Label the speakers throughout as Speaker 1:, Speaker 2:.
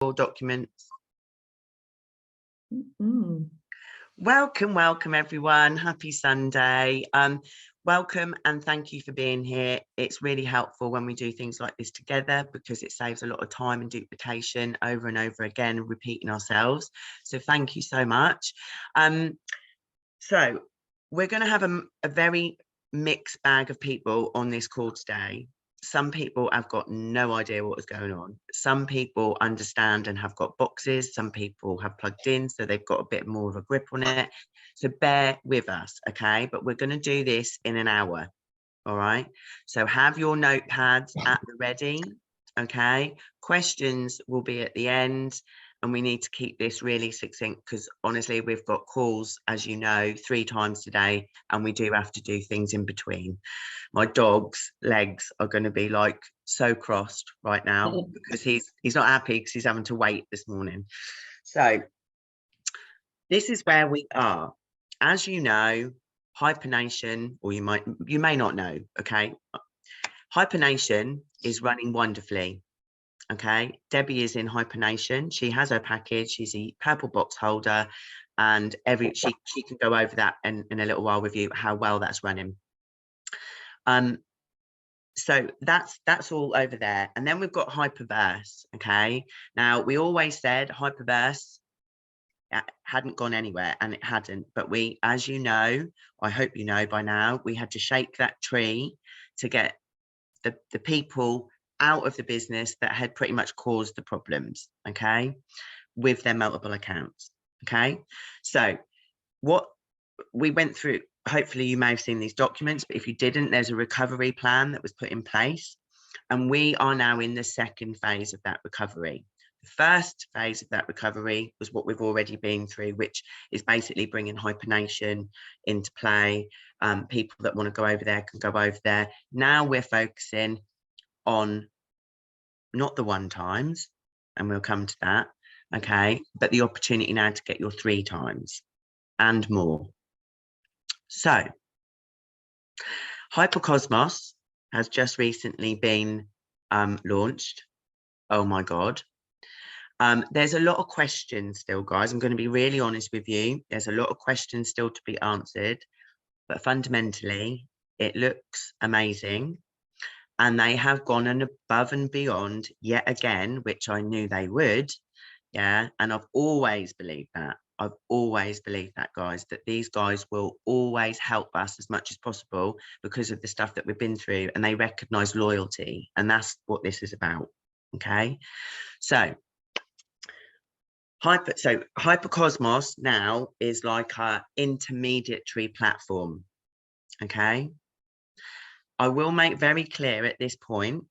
Speaker 1: documents.
Speaker 2: Mm.
Speaker 1: Welcome everyone. Happy Sunday. Welcome and thank you for being here. It's really helpful when we do things like this together because it saves a lot of time and duplication over and over again, repeating ourselves. So thank you so much. So we're going to have a very mixed bag of people on this call today. Some people have got no idea what is going on. Some people understand and have got boxes. Some people have plugged in, so they've got a bit more of a grip on it. So bear with us, okay? But we're going to do this in an hour, all right? So have your notepads at the ready, okay? Questions will be at the end. And we need to keep this really succinct because honestly, we've got calls, as you know, 3 times today, and we do have to do things in between. My dog's legs are going to be like so crossed right now because he's not happy because he's having to wait this morning. So this is where we are. As you know, Hyphenation, or you may not know, okay? Hyphenation is running wonderfully. Okay, Debbie is in Hyphenation. She has her package. She's a purple box holder, and she can go over that in a little while with you how well that's running. So that's all over there, and then we've got Hyperverse. Okay, now we always said Hyperverse hadn't gone anywhere, and it hadn't. But we, as you know, I hope you know by now, we had to shake that tree to get the people out of the business that had pretty much caused the problems, okay, with their multiple accounts. Okay, so what we went through, hopefully you may have seen these documents, but if you didn't, there's a recovery plan that was put in place, and we are now in the second phase of that recovery. The first phase of that recovery was what we've already been through, which is basically bringing Hyphenation into play. People that want to go over there can go over there. Now we're focusing on not the 1 times, and we'll come to that, okay, but the opportunity now to get your 3 times and more. So Hypercosmos has just recently been launched. Oh my god. There's a lot of questions still, guys. I'm going to be really honest with you. There's a lot of questions still to be answered, but fundamentally it looks amazing. And they have gone above and beyond yet again, which I knew they would. Yeah. And I've always believed that. I've always believed that, guys, that these guys will always help us as much as possible because of the stuff that we've been through, and they recognize loyalty. And that's what this is about. Okay. So Hypercosmos now is like our intermediary platform. Okay. I will make very clear at this point,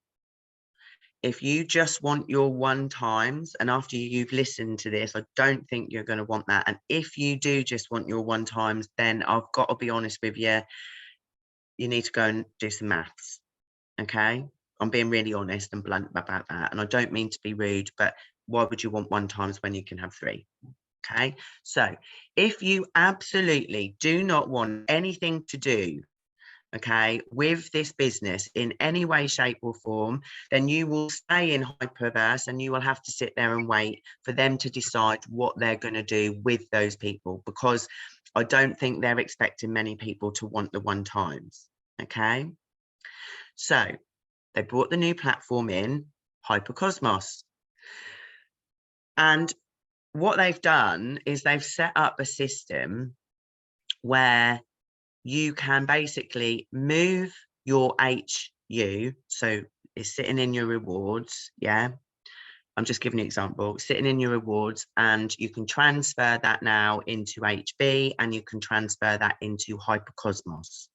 Speaker 1: if you just want your 1 times, and after you've listened to this, I don't think you're going to want that. And if you do just want your 1 times, then I've got to be honest with you, you need to go and do some maths. Okay. I'm being really honest and blunt about that. And I don't mean to be rude, but why would you want 1 times when you can have 3? Okay. So if you absolutely do not want anything to do, okay, with this business in any way, shape or form, then you will stay in Hyperverse and you will have to sit there and wait for them to decide what they're going to do with those people, because I don't think they're expecting many people to want the 1 times. Okay. So they brought the new platform in, Hypercosmos. And what they've done is they've set up a system where you can basically move your HU. So it's sitting in your rewards. Yeah. I'm just giving you an example, sitting in your rewards, and you can transfer that now into HB, and you can transfer that into Hypercosmos.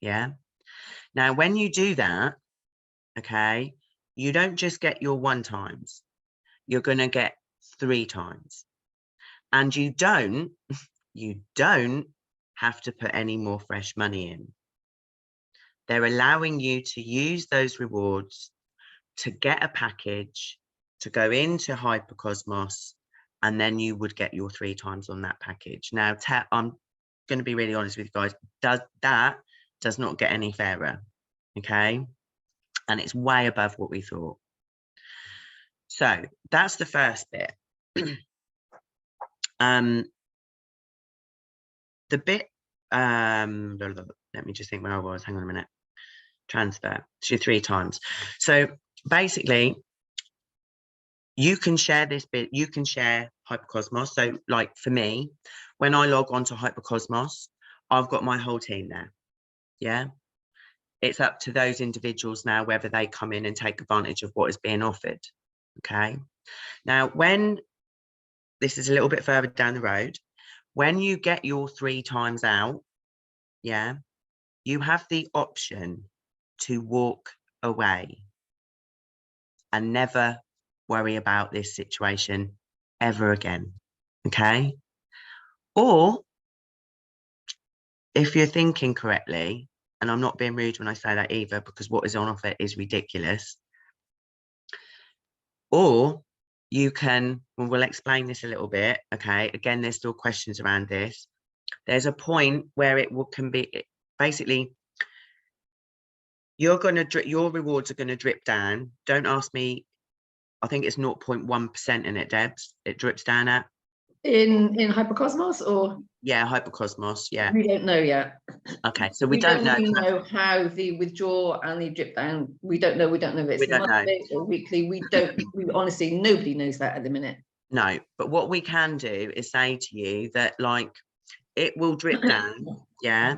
Speaker 1: Yeah. Now, when you do that, okay, you don't just get your 1 times, you're going to get 3 times, and you don't have to put any more fresh money in. They're allowing you to use those rewards to get a package to go into Hypercosmos, and then you would get your 3 times on that package. Now, I'm going to be really honest with you guys, does not get any fairer, okay? And it's way above what we thought. So that's the first bit. The bit, let me just think where I was. Hang on a minute. Transfer to 3 times. So basically, you can share this bit. You can share Hypercosmos. So, like for me, when I log on to Hypercosmos, I've got my whole team there. Yeah. It's up to those individuals now whether they come in and take advantage of what is being offered. Okay. Now, when this is a little bit further down the road, when you get your 3 times out, yeah, you have the option to walk away and never worry about this situation ever again. Okay. Or if you're thinking correctly, and I'm not being rude when I say that either, because what is on offer is ridiculous. Or you can, well, we'll explain this a little bit. Okay. Again, there's still questions around this. There's a point where it can be basically your rewards are going to drip down. Don't ask me. I think it's 0.1% in it, Debs. It drips down at.
Speaker 2: In Hypercosmos, or?
Speaker 1: Yeah, Hypercosmos, yeah.
Speaker 2: We don't know yet.
Speaker 1: Okay, so we don't
Speaker 2: know how the withdraw and the drip down. We don't know. We don't know if it's monthly or weekly. We honestly, nobody knows that at the minute.
Speaker 1: No, but what we can do is say to you that, like, it will drip down, yeah.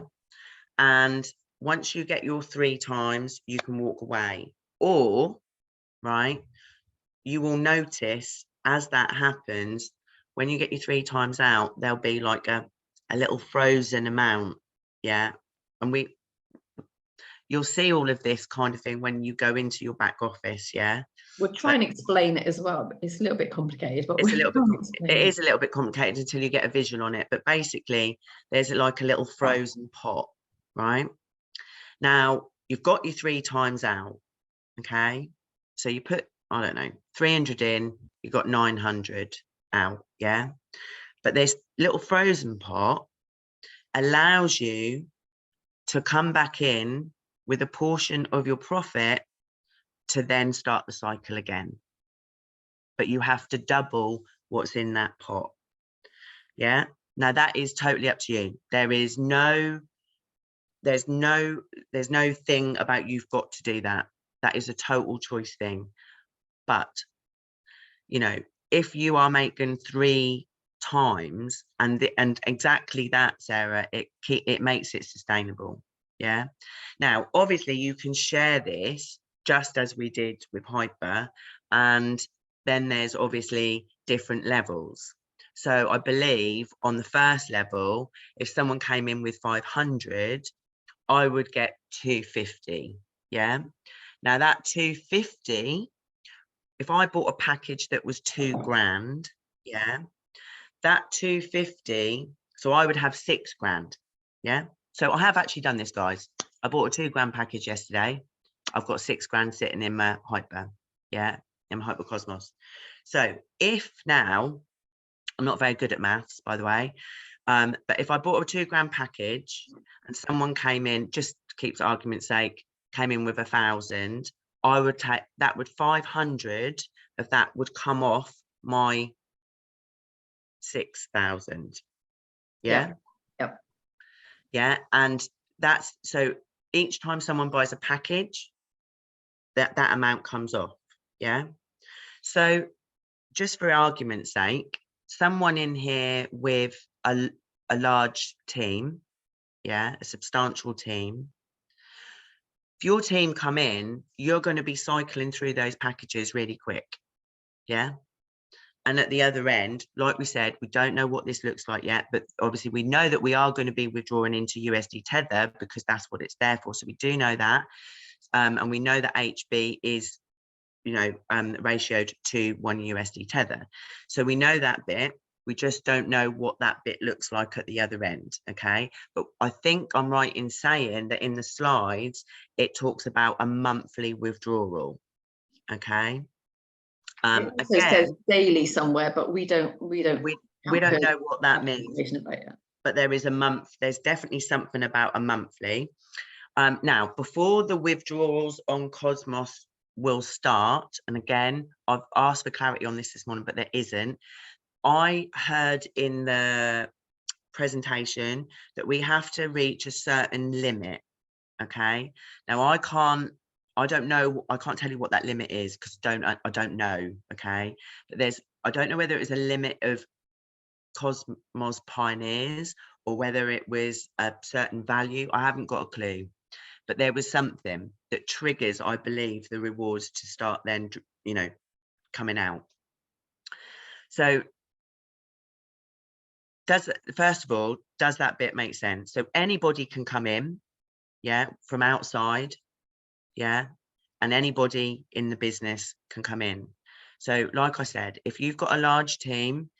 Speaker 1: And once you get your 3 times, you can walk away. Or, right, you will notice as that happens, when you get your 3 times out, there'll be like a little frozen amount, yeah. And you'll see all of this kind of thing when you go into your back office, yeah.
Speaker 2: We'll try and explain it as well, but it's a little bit complicated. But
Speaker 1: it is a little bit complicated until you get a vision on it. But basically, there's like a little frozen pot, right? Now, you've got your 3 times out, okay? So you put, I don't know, 300 in, you've got 900 out, yeah? But this little frozen pot allows you to come back in with a portion of your profit to then start the cycle again. But you have to double what's in that pot. Yeah. Now that is totally up to you. There's no thing about you've got to do that. That is a total choice thing. But, you know, if you are making 3 times and exactly that, Sarah, it makes it sustainable. Yeah. Now, obviously, you can share this just as we did with Hyper, and then there's obviously different levels. So I believe on the first level, if someone came in with 500, I would get 250. Yeah. Now that 250, if I bought a package that was 2 grand, yeah, that 250, so I would have 6 grand. Yeah. So I have actually done this, guys. I bought a 2 grand package yesterday. I've got 6 grand sitting in my Hyper. Yeah. In my Hypercosmos. So if now, I'm not very good at maths, by the way, but if I bought a 2 grand package and someone came in, just to keep the argument's sake, came in with 1,000, I would take that, would 500 of that would come off my 6,000. Yeah.
Speaker 2: Yep.
Speaker 1: Yeah. And that's, so each time someone buys a package, that amount comes off. Yeah. So just for argument's sake, someone in here with a large team, yeah, a substantial team, if your team come in, you're going to be cycling through those packages really quick. Yeah. And at the other end, like we said, we don't know what this looks like yet, but obviously we know that we are going to be withdrawing into USD Tether because that's what it's there for. So we do know that. And we know that HB is, you know, ratioed to 1 USD Tether. So we know that bit. We just don't know what that bit looks like at the other end. Okay. But I think I'm right in saying that in the slides, it talks about a monthly withdrawal. Okay.
Speaker 2: It also says daily somewhere, but we don't know
Speaker 1: what that means. But there is a month. There's definitely something about a monthly. Now, before the withdrawals on Cosmos will start, and again, I've asked for clarity on this morning, but there isn't. I heard in the presentation that we have to reach a certain limit. Okay, now I can't tell you what that limit is, because I don't know. Okay, but I don't know whether it was a limit of Cosmos Pioneers or whether it was a certain value. I haven't got a clue, but there was something that triggers, I believe, the rewards to start then, you know, coming out. So first of all, does that bit make sense? So anybody can come in, yeah, from outside, yeah, and anybody in the business can come in. So like I said, if you've got a large team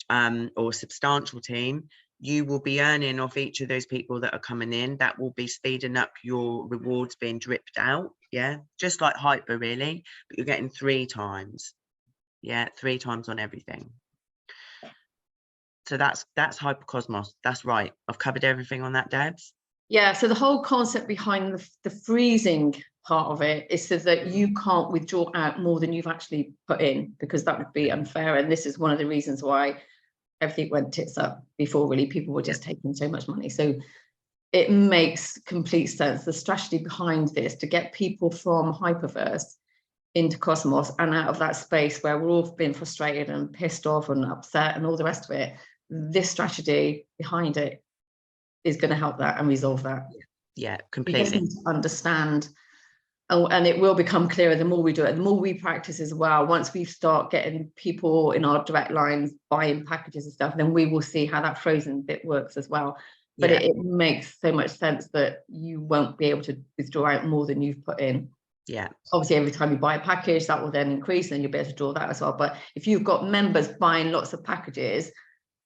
Speaker 1: or a substantial team, you will be earning off each of those people that are coming in. That will be speeding up your rewards being dripped out, yeah, just like Hyper really, but you're getting 3 times, yeah, 3 times on everything. So that's Hypercosmos. That's right. I've covered everything on that, Debs.
Speaker 2: Yeah, so the whole concept behind the freezing part of it is so that you can't withdraw out more than you've actually put in, because that would be unfair. And this is one of the reasons why everything went tits up before, really. People were just taking so much money. So it makes complete sense. The strategy behind this, to get people from Hyperverse into Cosmos and out of that space where we're all been frustrated and pissed off and upset and all the rest of it, this strategy behind it is going to help that and resolve that.
Speaker 1: Yeah, completely.
Speaker 2: We just need to understand, and it will become clearer the more we do it, the more we practice as well. Once we start getting people in our direct lines buying packages and stuff, then we will see how that frozen bit works as well. But it makes so much sense that you won't be able to withdraw out more than you've put in.
Speaker 1: Yeah.
Speaker 2: Obviously, every time you buy a package, that will then increase, and you'll be able to draw that as well. But if you've got members buying lots of packages,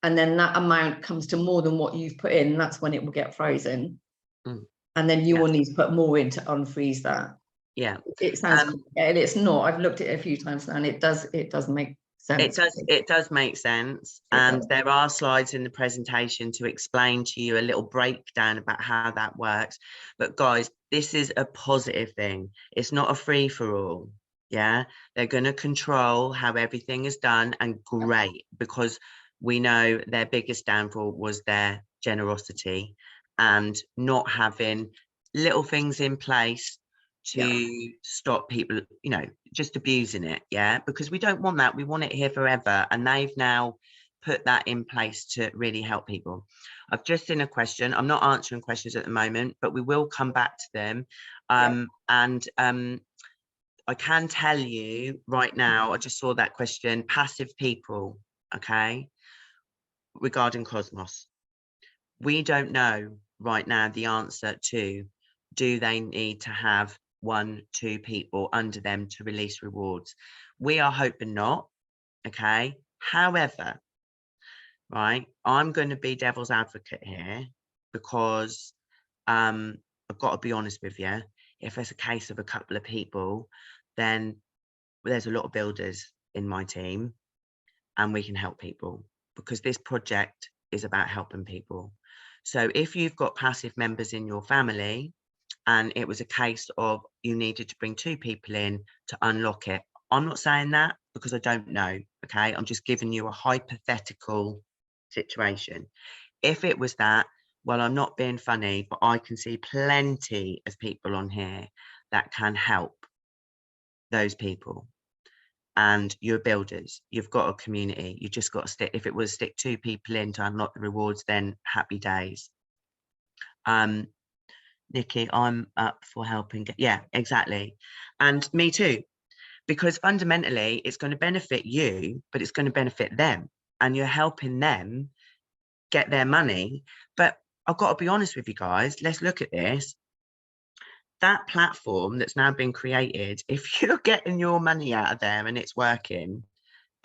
Speaker 2: and then that amount comes to more than what you've put in, that's when it will get frozen. And then you will need to put more in to unfreeze that.
Speaker 1: Yeah.
Speaker 2: It sounds complicated. It's not. I've looked at it a few times now, and it does make sense.
Speaker 1: It does make sense. And there are slides in the presentation to explain to you a little breakdown about how that works. But guys, this is a positive thing. It's not a free for all. Yeah, they're going to control how everything is done, and great, because we know their biggest downfall was their generosity and not having little things in place to stop people, you know, just abusing it. Yeah, because we don't want that. We want it here forever. And they've now put that in place to really help people. I've just seen a question. I'm not answering questions at the moment, but we will come back to them. I can tell you right now, I just saw that question, passive people, okay, regarding Cosmos. We don't know right now the answer to, do they need to have 1, 2 people under them to release rewards? We are hoping not, okay? However, right, I'm going to be devil's advocate here, because I've got to be honest with you. If it's a case of a couple of people, then there's a lot of builders in my team, and we can help people, because this project is about helping people. So if you've got passive members in your family, and it was a case of you needed to bring 2 people in to unlock it, I'm not saying that because I don't know, okay? I'm just giving you a hypothetical situation. If it was that, well, I'm not being funny, but I can see plenty of people on here that can help those people. And you're builders, you've got a community, you just got to stick. If it was stick 2 people in to unlock the rewards, then happy days. Nikki, I'm up for helping. Yeah, exactly. And me too, because fundamentally it's going to benefit you, but it's going to benefit them, and you're helping them get their money. But I've got to be honest with you guys, let's look at this. That platform that's now been created, if you're getting your money out of there and it's working,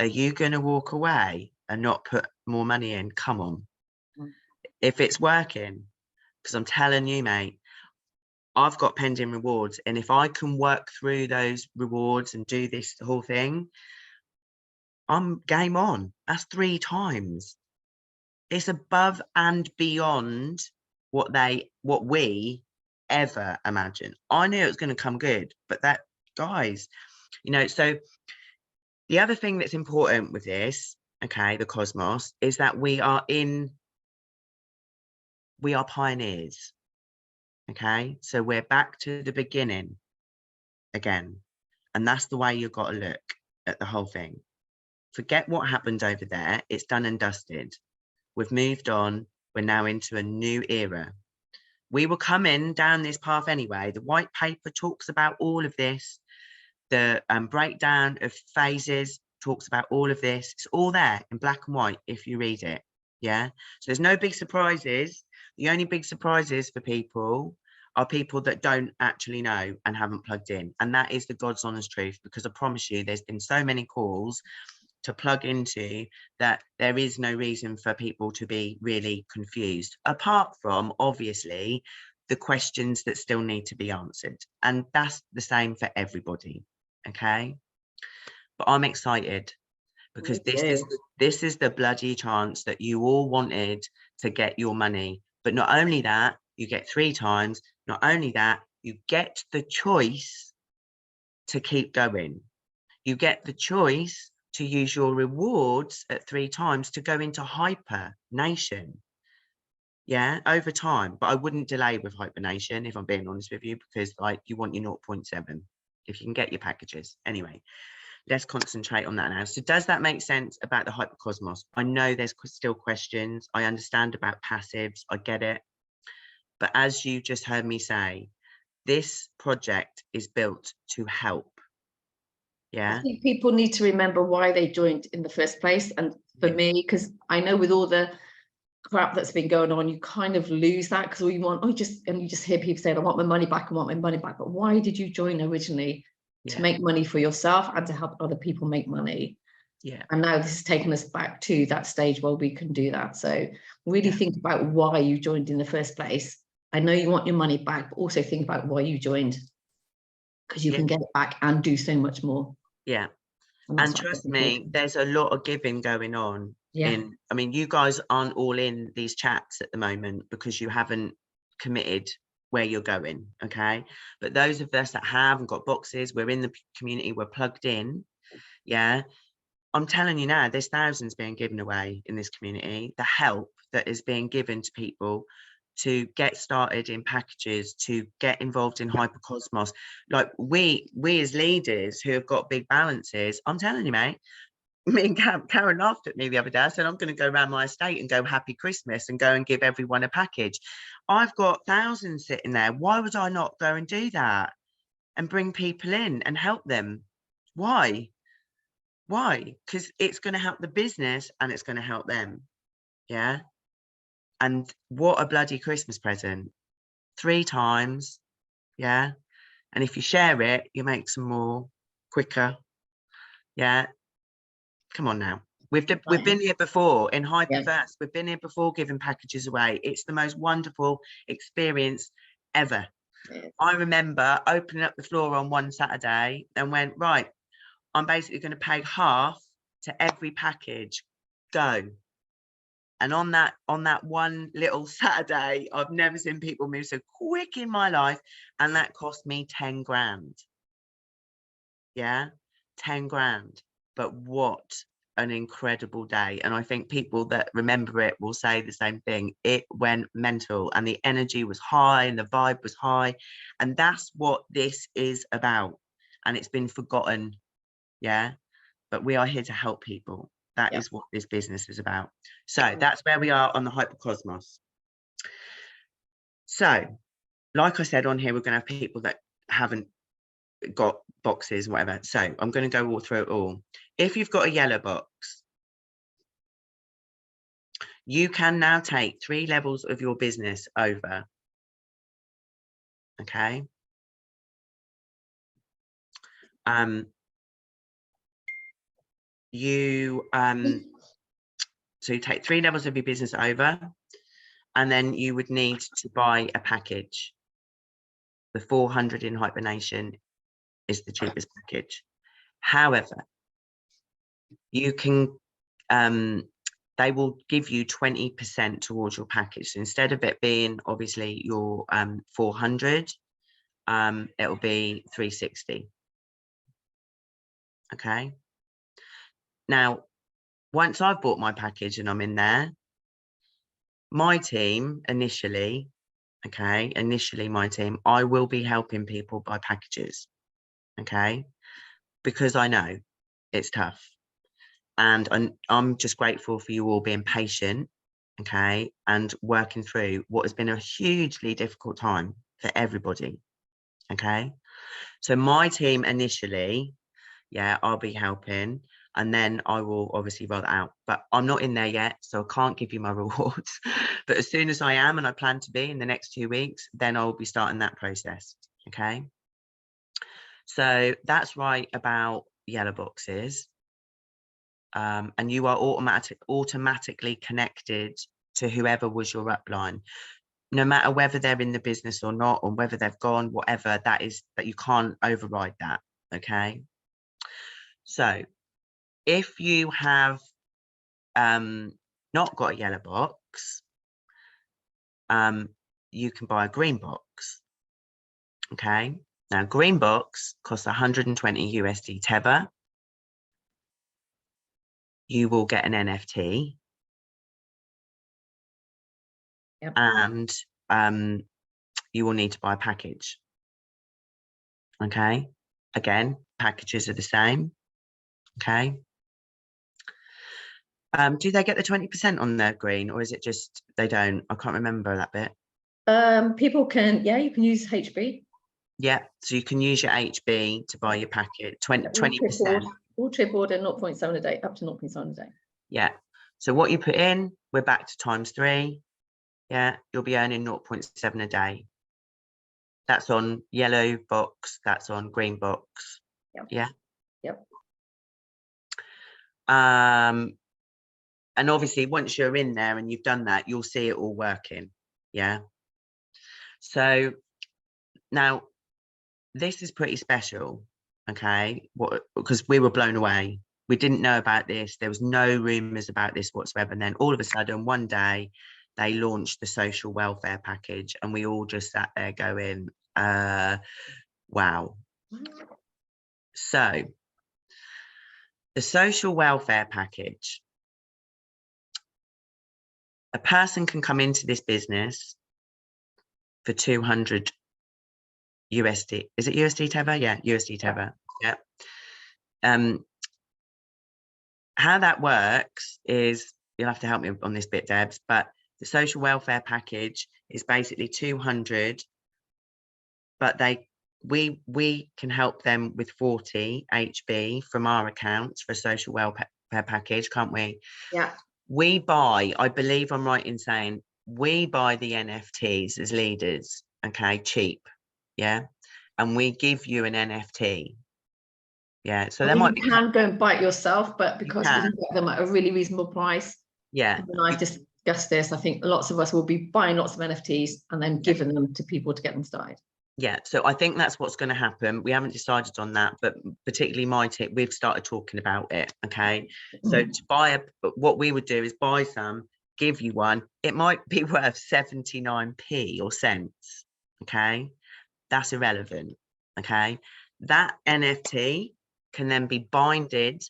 Speaker 1: are you going to walk away and not put more money in? Come on. If it's working, because I'm telling you, mate, I've got pending rewards, and if I can work through those rewards and do this whole thing, I'm game on. That's 3 times. It's above and beyond what we ever imagined. I knew it was going to come good, but that guys, you know. So the other thing that's important with this, okay, the cosmos, is that we are pioneers. Okay, so we're back to the beginning again, and that's the way you've got to look at the whole thing. Forget what happened over there. It's done and dusted. We've moved on. We're now into a new era. We were coming down this path anyway. The white paper talks about all of this. The breakdown of phases talks about all of this. It's all there in black and white if you read it. Yeah. So there's no big surprises. The only big surprises for people are people that don't actually know and haven't plugged in. And that is the God's honest truth, because I promise you, there's been so many calls to plug into that there is no reason for people to be really confused, apart from obviously the questions that still need to be answered. And that's the same for everybody. Okay. But I'm excited because this is the bloody chance that you all wanted to get your money. But not only that, you get 3 times. Not only that, you get the choice to keep going. You get the choice to use your rewards at 3 times to go into Hypernation. Yeah, over time. But I wouldn't delay with Hypernation, if I'm being honest with you, because like you want your 0.7 if you can get your packages. Anyway, let's concentrate on that now. So does that make sense about the Hypercosmos? I know there's still questions. I understand about passives. I get it. But as you just heard me say, this project is built to help. Yeah.
Speaker 2: I think people need to remember why they joined in the first place. And for me, because I know with all the crap that's been going on, you kind of lose that, because you just hear people saying, I want my money back, I want my money back. But why did you join originally? To make money for yourself and to help other people make money.
Speaker 1: Yeah.
Speaker 2: And now this has taken us back to that stage where we can do that. So really think about why you joined in the first place. I know you want your money back, but also think about why you joined, because you can get it back and do so much more.
Speaker 1: Yeah. And trust me, there's a lot of giving going on. I mean, you guys aren't all in these chats at the moment because you haven't committed where you're going. Okay. But those of us that have and got boxes, we're in the community, we're plugged in. Yeah. I'm telling you now, there's thousands being given away in this community. The help that is being given to people to get started in packages, to get involved in Hypercosmos. Like we as leaders who have got big balances, I'm telling you, mate, me and Karen laughed at me the other day. I said, I'm going to go around my estate and go happy Christmas and go and give everyone a package. I've got thousands sitting there. Why would I not go and do that and bring people in and help them? Why? Because it's going to help the business and it's going to help them. Yeah. And what a bloody Christmas present. 3 times. Yeah. And if you share it, you make some more quicker. Yeah. Come on now. We've been here before in Hyperverse. We've been here before giving packages away. It's the most wonderful experience ever. I remember opening up the floor on one Saturday and went, right, I'm basically going to pay half to every package. Go. And on that one little Saturday, I've never seen people move so quick in my life. And that cost me 10 grand. Yeah, 10 grand. But what an incredible day. And I think people that remember it will say the same thing. It went mental and the energy was high and the vibe was high. And that's what this is about. And it's been forgotten. Yeah, but we are here to help people. That is what this business is about. So that's where we are on the Hypercosmos. So, like I said on here, we're going to have people that haven't got boxes, whatever. So I'm going to go all through it all. If you've got a yellow box, you can now take 3 levels of your business over. Okay. So you take 3 levels of your business over, and then you would need to buy a package. The 400 in Hypernation is the cheapest package. However, you can they will give you 20% towards your package. So instead of it being obviously your 400, it'll be 360. Okay. Now, once I've bought my package and I'm in there, my team initially, my team, I will be helping people buy packages. Okay. Because I know it's tough. And I'm just grateful for you all being patient, okay, and working through what has been a hugely difficult time for everybody, okay. So my team initially, yeah, I'll be helping, and then I will obviously roll that out. But I'm not in there yet, so I can't give you my rewards. But as soon as I am, and I plan to be in the next 2 weeks, then I'll be starting that process, okay. So that's right about yellow boxes. And you are automatically connected to whoever was your upline, no matter whether they're in the business or not, or whether they've gone, whatever that is, that you can't override that. Okay. So if you have not got a yellow box, you can buy a green box. Okay. Now, green box costs 120 USD Tether. You will get an NFT.
Speaker 2: Yep.
Speaker 1: And you will need to buy a package. Okay. Again, packages are the same. Okay. Do they get the 20% on their green, or is it just they don't? I can't remember that bit.
Speaker 2: People can, yeah, you can use HB.
Speaker 1: Yeah, so you can use your HB to buy your packet, 20%.
Speaker 2: All trip order 0.7 a day, up to 0.7 a day.
Speaker 1: Yeah. So what you put in, we're back to ×3. Yeah, you'll be earning 0.7 a day. That's on yellow box, that's on green box.
Speaker 2: Yep.
Speaker 1: Yeah.
Speaker 2: Yep.
Speaker 1: And obviously once you're in there and you've done that, you'll see it all working. Yeah. So now this is pretty special. Okay. Because we were blown away. We didn't know about this. There was no rumors about this whatsoever. And then all of a sudden, one day, they launched the social welfare package, and we all just sat there going, wow. So the social welfare package, a person can come into this business for 200 USD. Is it USD Tether? Yeah, USD Tether. Yeah. How that works is, you'll have to help me on this bit, Debs, but the social welfare package is basically 200, but we can help them with 40 HB from our accounts for a social welfare package, can't we?
Speaker 2: Yeah.
Speaker 1: We buy, I believe I'm right in saying, we buy the NFTs as leaders, okay, cheap, yeah, and we give you an NFT. Yeah, so there might be.
Speaker 2: You can go and buy it yourself, but because we can get them at a really reasonable price.
Speaker 1: Yeah.
Speaker 2: And I've discussed this. I think lots of us will be buying lots of NFTs and then giving them to people to get them started.
Speaker 1: Yeah, so I think that's what's going to happen. We haven't decided on that, but particularly my tip, we've started talking about it. Okay. So to buy what we would do is buy some, give you one. It might be worth 79p or cents. Okay. That's irrelevant. Okay. That NFT can then be binded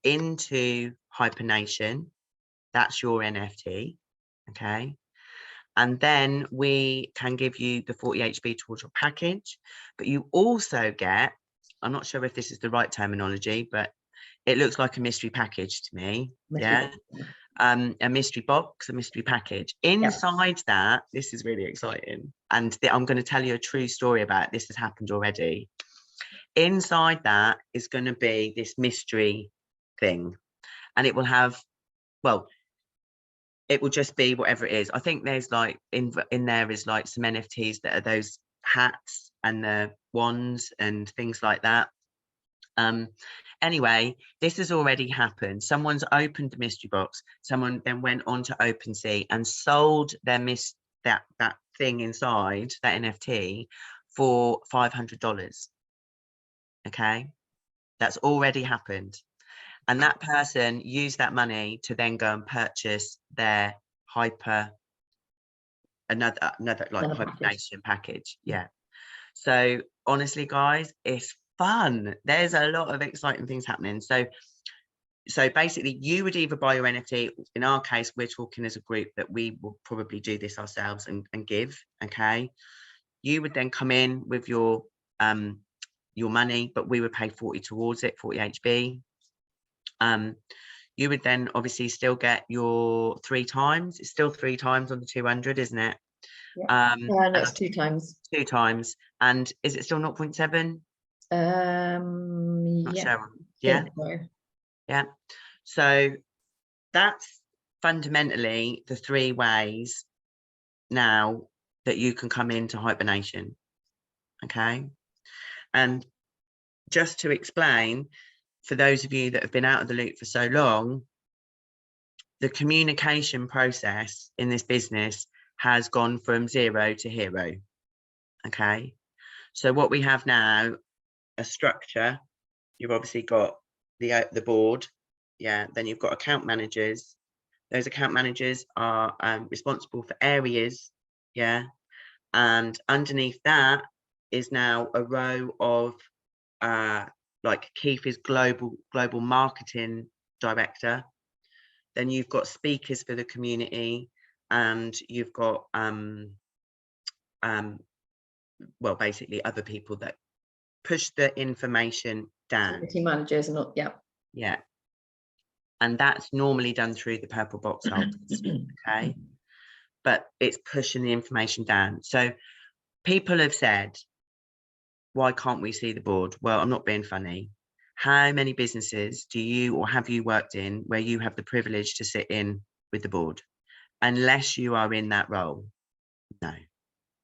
Speaker 1: into Hyphenation. That's your NFT. Okay. And then we can give you the 40 HB towards your package, but you also get, I'm not sure if this is the right terminology, but it looks like a mystery package to me. Yeah. A mystery box, a mystery package. Inside that, this is really exciting. And I'm going to tell you a true story about it. This has happened already. Inside that is going to be this mystery thing. And it will have, well, it will just be whatever it is. I think there's like in there is like some NFTs that are those hats and the wands and things like that. Anyway, this has already happened. Someone's opened the mystery box. Someone then went on to OpenSea and sold their that thing inside that NFT for $500. Okay, that's already happened. And that person used that money to then go and purchase their another like Hyphenation package. Yeah. So honestly, guys, it's fun. There's a lot of exciting things happening. So basically you would either buy your NFT. In our case, we're talking as a group that we will probably do this ourselves and give. Okay. You would then come in with your money, but we would pay 40 towards it, 40 HB. You would then obviously still get your 3 times. It's still 3 times on the 200, isn't it?
Speaker 2: Yeah, that's 2 times.
Speaker 1: 2 times. And is it still 0.7?
Speaker 2: Yeah.
Speaker 1: Yeah. Yeah. So that's fundamentally the 3 ways now that you can come into Hyphenation. Okay. And just to explain, for those of you that have been out of the loop for so long, the communication process in this business has gone from 0 to hero. Okay. So what we have now, a structure. You've obviously got the board. Yeah. Then you've got account managers. Those account managers are responsible for areas. Yeah. And underneath that is now a row of like Keith is global marketing director. Then you've got speakers for the community, and you've got well, basically other people that push the information down.
Speaker 2: Community managers and all, yeah.
Speaker 1: Yeah. And that's normally done through the purple box holders. Okay. But it's pushing the information down. So people have said, why can't we see the board? Well, I'm not being funny. How many businesses do you or have you worked in where you have the privilege to sit in with the board? Unless you are in that role. No.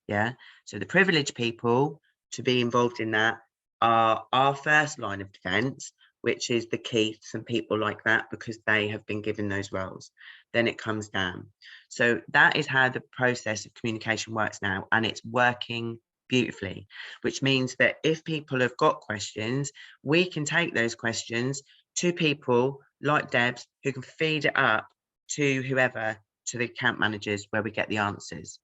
Speaker 1: Yeah. So the privileged people to be involved in that are our first line of defense, which is the Keiths and people like that, because they have been given those roles. Then it comes down. So that is how the process of communication works now, and it's working beautifully, which means that if people have got questions, we can take those questions to people like Debs, who can feed it up to whoever, to the account managers, where we get the answers.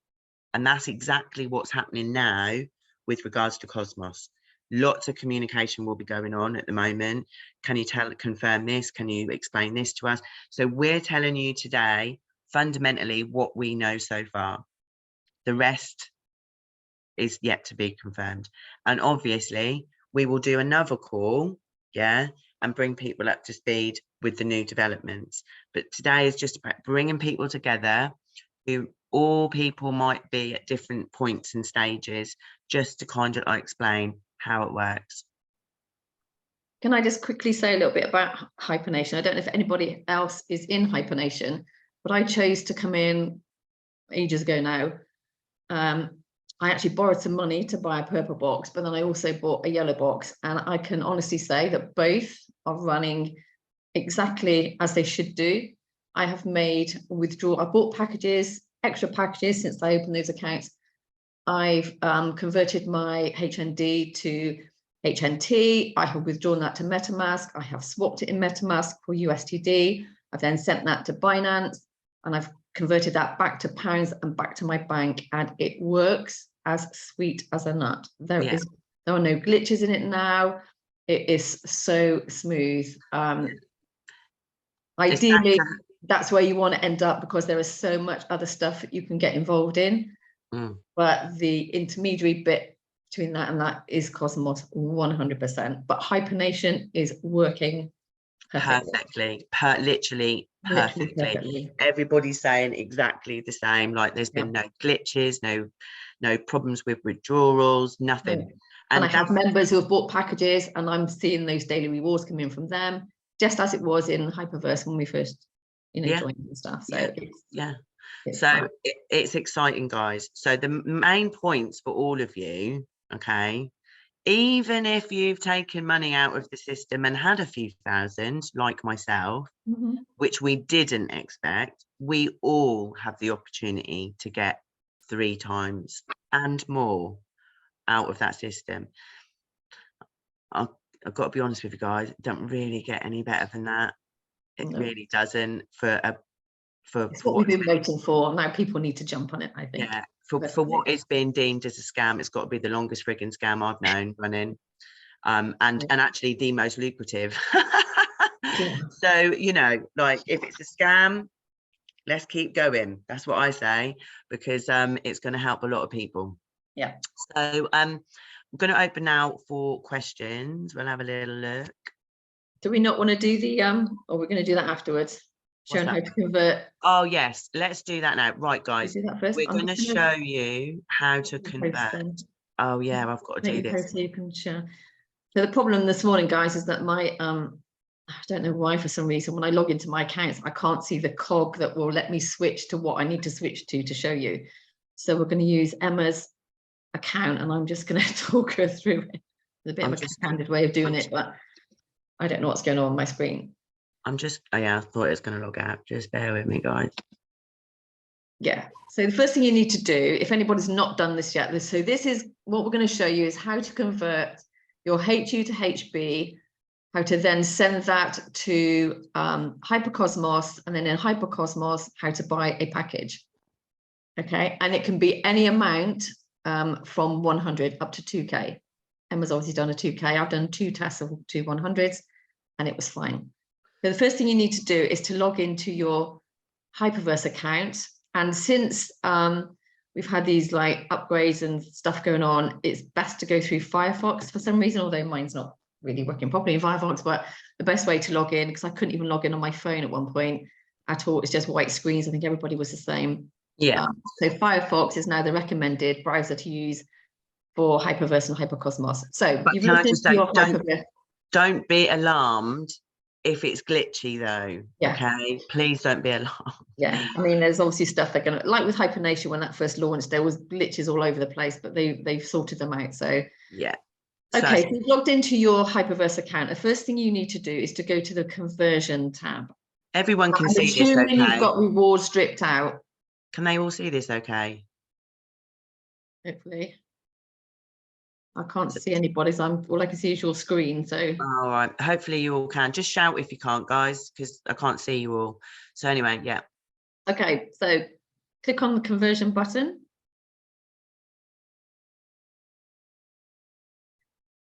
Speaker 1: And that's exactly what's happening now with regards to Cosmos. Lots of communication will be going on at the moment. Can you confirm this? Can you explain this to us? So we're telling you today, fundamentally, what we know so far. The rest is yet to be confirmed. And obviously, we will do another call, yeah, and bring people up to speed with the new developments. But today is just about bringing people together who all people might be at different points and stages, just to kind of explain how it works.
Speaker 2: Can I just quickly say a little bit about Hyphenation? I don't know if anybody else is in Hyphenation, but I chose to come in ages ago now. I actually borrowed some money to buy a purple box, but then I also bought a yellow box, and I can honestly say that both are running exactly as they should do. I have made withdrawal. I bought packages, extra packages since I opened those accounts. I've converted my HND to HNT. I have withdrawn that to MetaMask. I have swapped it in MetaMask for USDT. I've then sent that to Binance, and I've converted that back to pounds and back to my bank, and it works as sweet as a nut. There are no glitches in it now. It is so smooth. Ideally, that's where you want to end up, because there is so much other stuff that you can get involved in. But the intermediary bit between that and that is Cosmos 100%. But Hyphenation is working perfectly.
Speaker 1: Literally perfectly. Everybody's saying exactly the same. Like, there's been no glitches, no problems with withdrawals, nothing.
Speaker 2: And I have members who have bought packages, and I'm seeing those daily rewards come in from them, just as it was in Hyperverse when we first, joined and stuff. So
Speaker 1: it's exciting, guys. So the main points for all of you, okay, even if you've taken money out of the system and had a few thousand, like myself, which we didn't expect, we all have the opportunity to get 3 times and more out of that system. I've got to be honest with you guys, it don't really get any better than that. It really doesn't. It's
Speaker 2: what we've been waiting for. Now people need to jump on it, I think.
Speaker 1: Yeah, for what is being deemed as a scam, it's got to be the longest frigging scam I've known running. and actually the most lucrative.
Speaker 2: Yeah.
Speaker 1: So, you know, like if it's a scam, let's keep going. That's what I say, because it's going to help a lot of people.
Speaker 2: Yeah.
Speaker 1: So I'm going to open now for questions. We'll have a little look.
Speaker 2: Do we not want to do the or we're going to do that afterwards? Showing how to convert.
Speaker 1: Oh yes, let's do that now. Right, guys,
Speaker 2: do that first.
Speaker 1: we're going to show you how to convert. Oh yeah, I've got to do this.
Speaker 2: So you can share. So the problem this morning, guys, is that my I don't know why, for some reason, when I log into my accounts, I can't see the cog that will let me switch to what I need to switch to show you. So we're going to use Emma's account, and I'm just going to talk her through it. It's a bit of a candid way of doing it, but I don't know what's going on my screen.
Speaker 1: Oh yeah, I thought it was going to log out. Just bear with me, guys.
Speaker 2: Yeah. So the first thing you need to do, if anybody's not done this yet, so this is what we're going to show you is how to convert your HU to HB, how to then send that to Hypercosmos, and then in Hypercosmos, how to buy a package. Okay, and it can be any amount from 100 up to 2K. Emma's obviously done a 2K. I've done 2 tests of 2 100s, and it was fine. So the first thing you need to do is to log into your Hyperverse account. And since we've had these like upgrades and stuff going on, it's best to go through Firefox for some reason, although mine's not really working properly in Firefox. But the best way to log in, because I couldn't even log in on my phone at one point at all, it's just white screens. I think everybody was the same.
Speaker 1: Yeah.
Speaker 2: So Firefox is now the recommended browser to use for Hyperverse and Hypercosmos. So you've looked into your Hyperverse.
Speaker 1: Don't be alarmed if it's glitchy though.
Speaker 2: Yeah.
Speaker 1: Okay, please don't be alarmed.
Speaker 2: Yeah, I mean, there's obviously stuff they're gonna, like with Hypernation when that first launched, there was glitches all over the place, but they've sorted them out. So
Speaker 1: yeah.
Speaker 2: Okay, so you've logged into your Hyperverse account. The first thing you need to do is to go to the conversion tab.
Speaker 1: Everyone can see this, okay?
Speaker 2: You've got rewards stripped out.
Speaker 1: Can they all see this okay?
Speaker 2: Hopefully. I can't see anybody's. All I can see is your screen. So
Speaker 1: all right, hopefully you all can. Just shout if you can't, guys, because I can't see you all. So anyway, yeah.
Speaker 2: Okay, so click on the conversion button.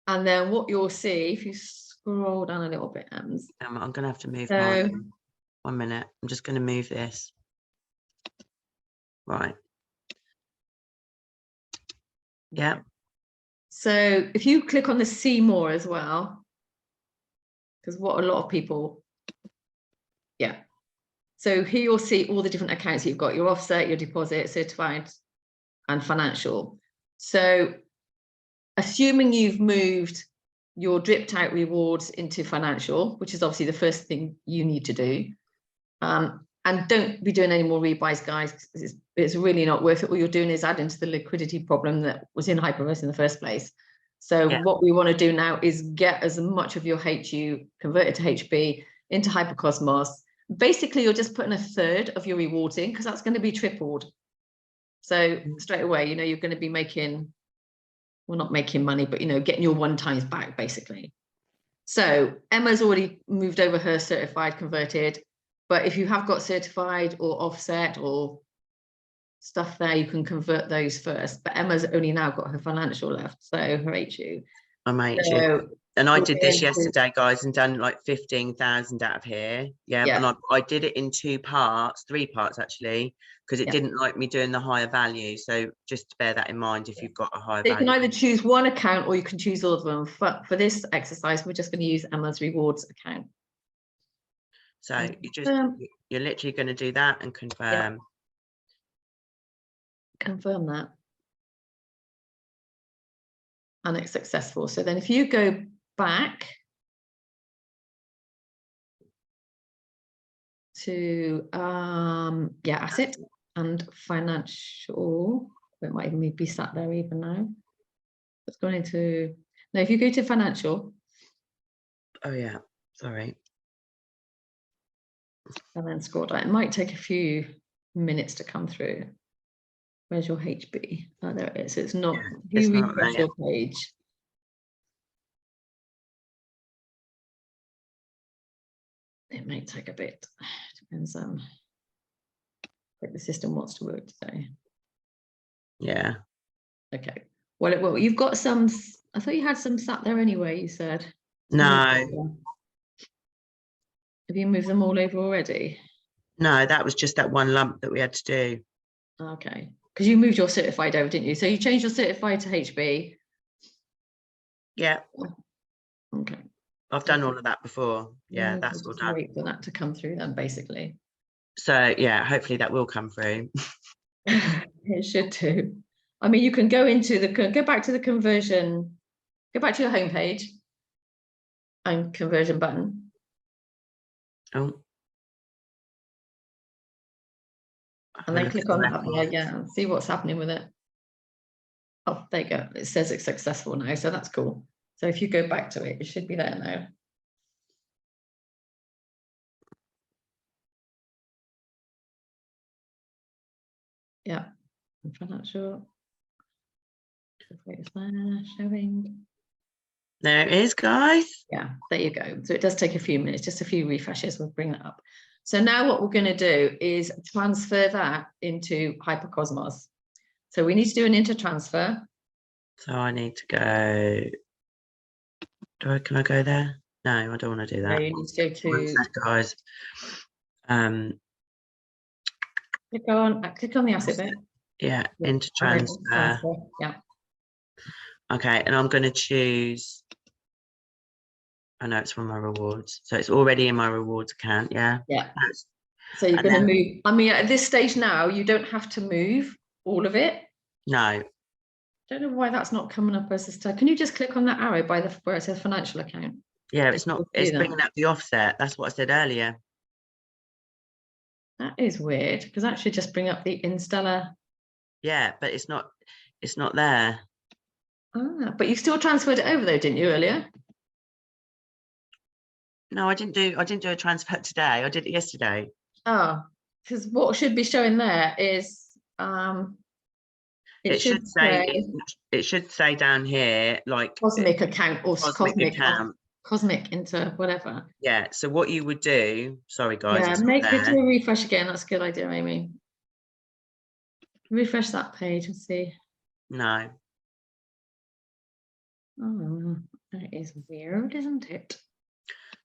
Speaker 2: And then what you'll see, if you scroll down a little bit, Ems.
Speaker 1: I'm going to have to move mine. 1 minute. I'm just going to move this. Right. Yeah.
Speaker 2: So if you click on the see more as well, because what a lot of people, yeah. So here you'll see all the different accounts you've got, your offset, your deposit, certified, and financial. So assuming you've moved your dripped out rewards into financial, which is obviously the first thing you need to do. And don't be doing any more rebuys, guys. It's really not worth it. All you're doing is adding to the liquidity problem that was in Hyperverse in the first place. So what we want to do now is get as much of your HU converted to HB into Hypercosmos. Basically, you're just putting 1/3 of your rewards in because that's going to be tripled. So straight away, you know, you're going to be making, well, not making money, but, you know, getting your 1 times back, basically. So Emma's already moved over her certified converted. But if you have got certified or offset or stuff there, you can convert those first. But Emma's only now got her financial left, so her HU.
Speaker 1: I'm HU. And I did this yesterday, guys, and done like 15,000 out of here. Yeah. And I did it in 3 parts actually, because it didn't like me doing the higher value. So just bear that in mind if you've got a higher value.
Speaker 2: You can either choose one account or you can choose all of them. For this exercise, we're just going to use Emma's rewards account.
Speaker 1: So you're literally going to do that and confirm.
Speaker 2: Confirm that. And it's successful. So then if you go back to asset and financial, it might even be sat there even now. It's going into, now if you go to financial.
Speaker 1: Oh yeah, sorry.
Speaker 2: And then scroll down. It might take a few minutes to come through. Where's your HB? Oh, there it is. It's not, if you refresh your page. It may take a bit. Depends on what the system wants to work today.
Speaker 1: Yeah.
Speaker 2: Okay. Well, you've got some I thought you had some sat there anyway, you said.
Speaker 1: No,
Speaker 2: Have you moved them all over already?
Speaker 1: no, that was just that one lump that we had to do.
Speaker 2: Okay, because you moved your certified over, didn't you? So you changed your certified to HB.
Speaker 1: Yeah,
Speaker 2: Okay.
Speaker 1: I've done all of that before. Yeah, that's all done.
Speaker 2: Wait for that to come through then, basically.
Speaker 1: So yeah, hopefully that will come through.
Speaker 2: It should do. I mean, you can go into the, go back to the conversion, go back to your homepage and conversion button.
Speaker 1: Oh.
Speaker 2: And then click on that, yeah, and see what's happening with it. Oh, there you go. It says it's successful now, so that's cool. So if you go back to it, it should be there now. Yeah, financial. It's there, showing.
Speaker 1: There it is, guys.
Speaker 2: Yeah, there you go. So it does take a few minutes, just a few refreshes. We'll bring that up. So now what we're going to do is transfer that into Hypercosmos. So we need to do an intertransfer.
Speaker 1: So I need to go. Can I go there? No, I don't want to do that.
Speaker 2: No, you need to go to.
Speaker 1: Guys.
Speaker 2: Click on the asset bit.
Speaker 1: Yeah, intertransfer.
Speaker 2: Yeah.
Speaker 1: Okay, and I'm going to choose. I know it's from my rewards, so it's already in my rewards account. Yeah.
Speaker 2: Yeah. So you're going to move. I mean, at this stage now, you don't have to move all of it.
Speaker 1: No.
Speaker 2: Don't know why that's not coming up as a start. Can you just click on that arrow by the where it says financial account?
Speaker 1: Yeah, it's not. It's bringing up the offset. That's what I said earlier.
Speaker 2: That is weird because that should just bring up the Instella.
Speaker 1: Yeah, but it's not. It's not there.
Speaker 2: Ah, but you still transferred it over though, didn't you, earlier?
Speaker 1: No, I didn't do a transfer today. I did it yesterday.
Speaker 2: Oh, because what should be showing there is
Speaker 1: it should say down here like
Speaker 2: cosmic account or cosmic
Speaker 1: account.
Speaker 2: Cosmic into whatever.
Speaker 1: Yeah. So what you would do, sorry guys.
Speaker 2: Yeah, make it do a refresh again. That's a good idea, Amy. Refresh that page and see.
Speaker 1: No.
Speaker 2: Oh, that is weird, isn't it?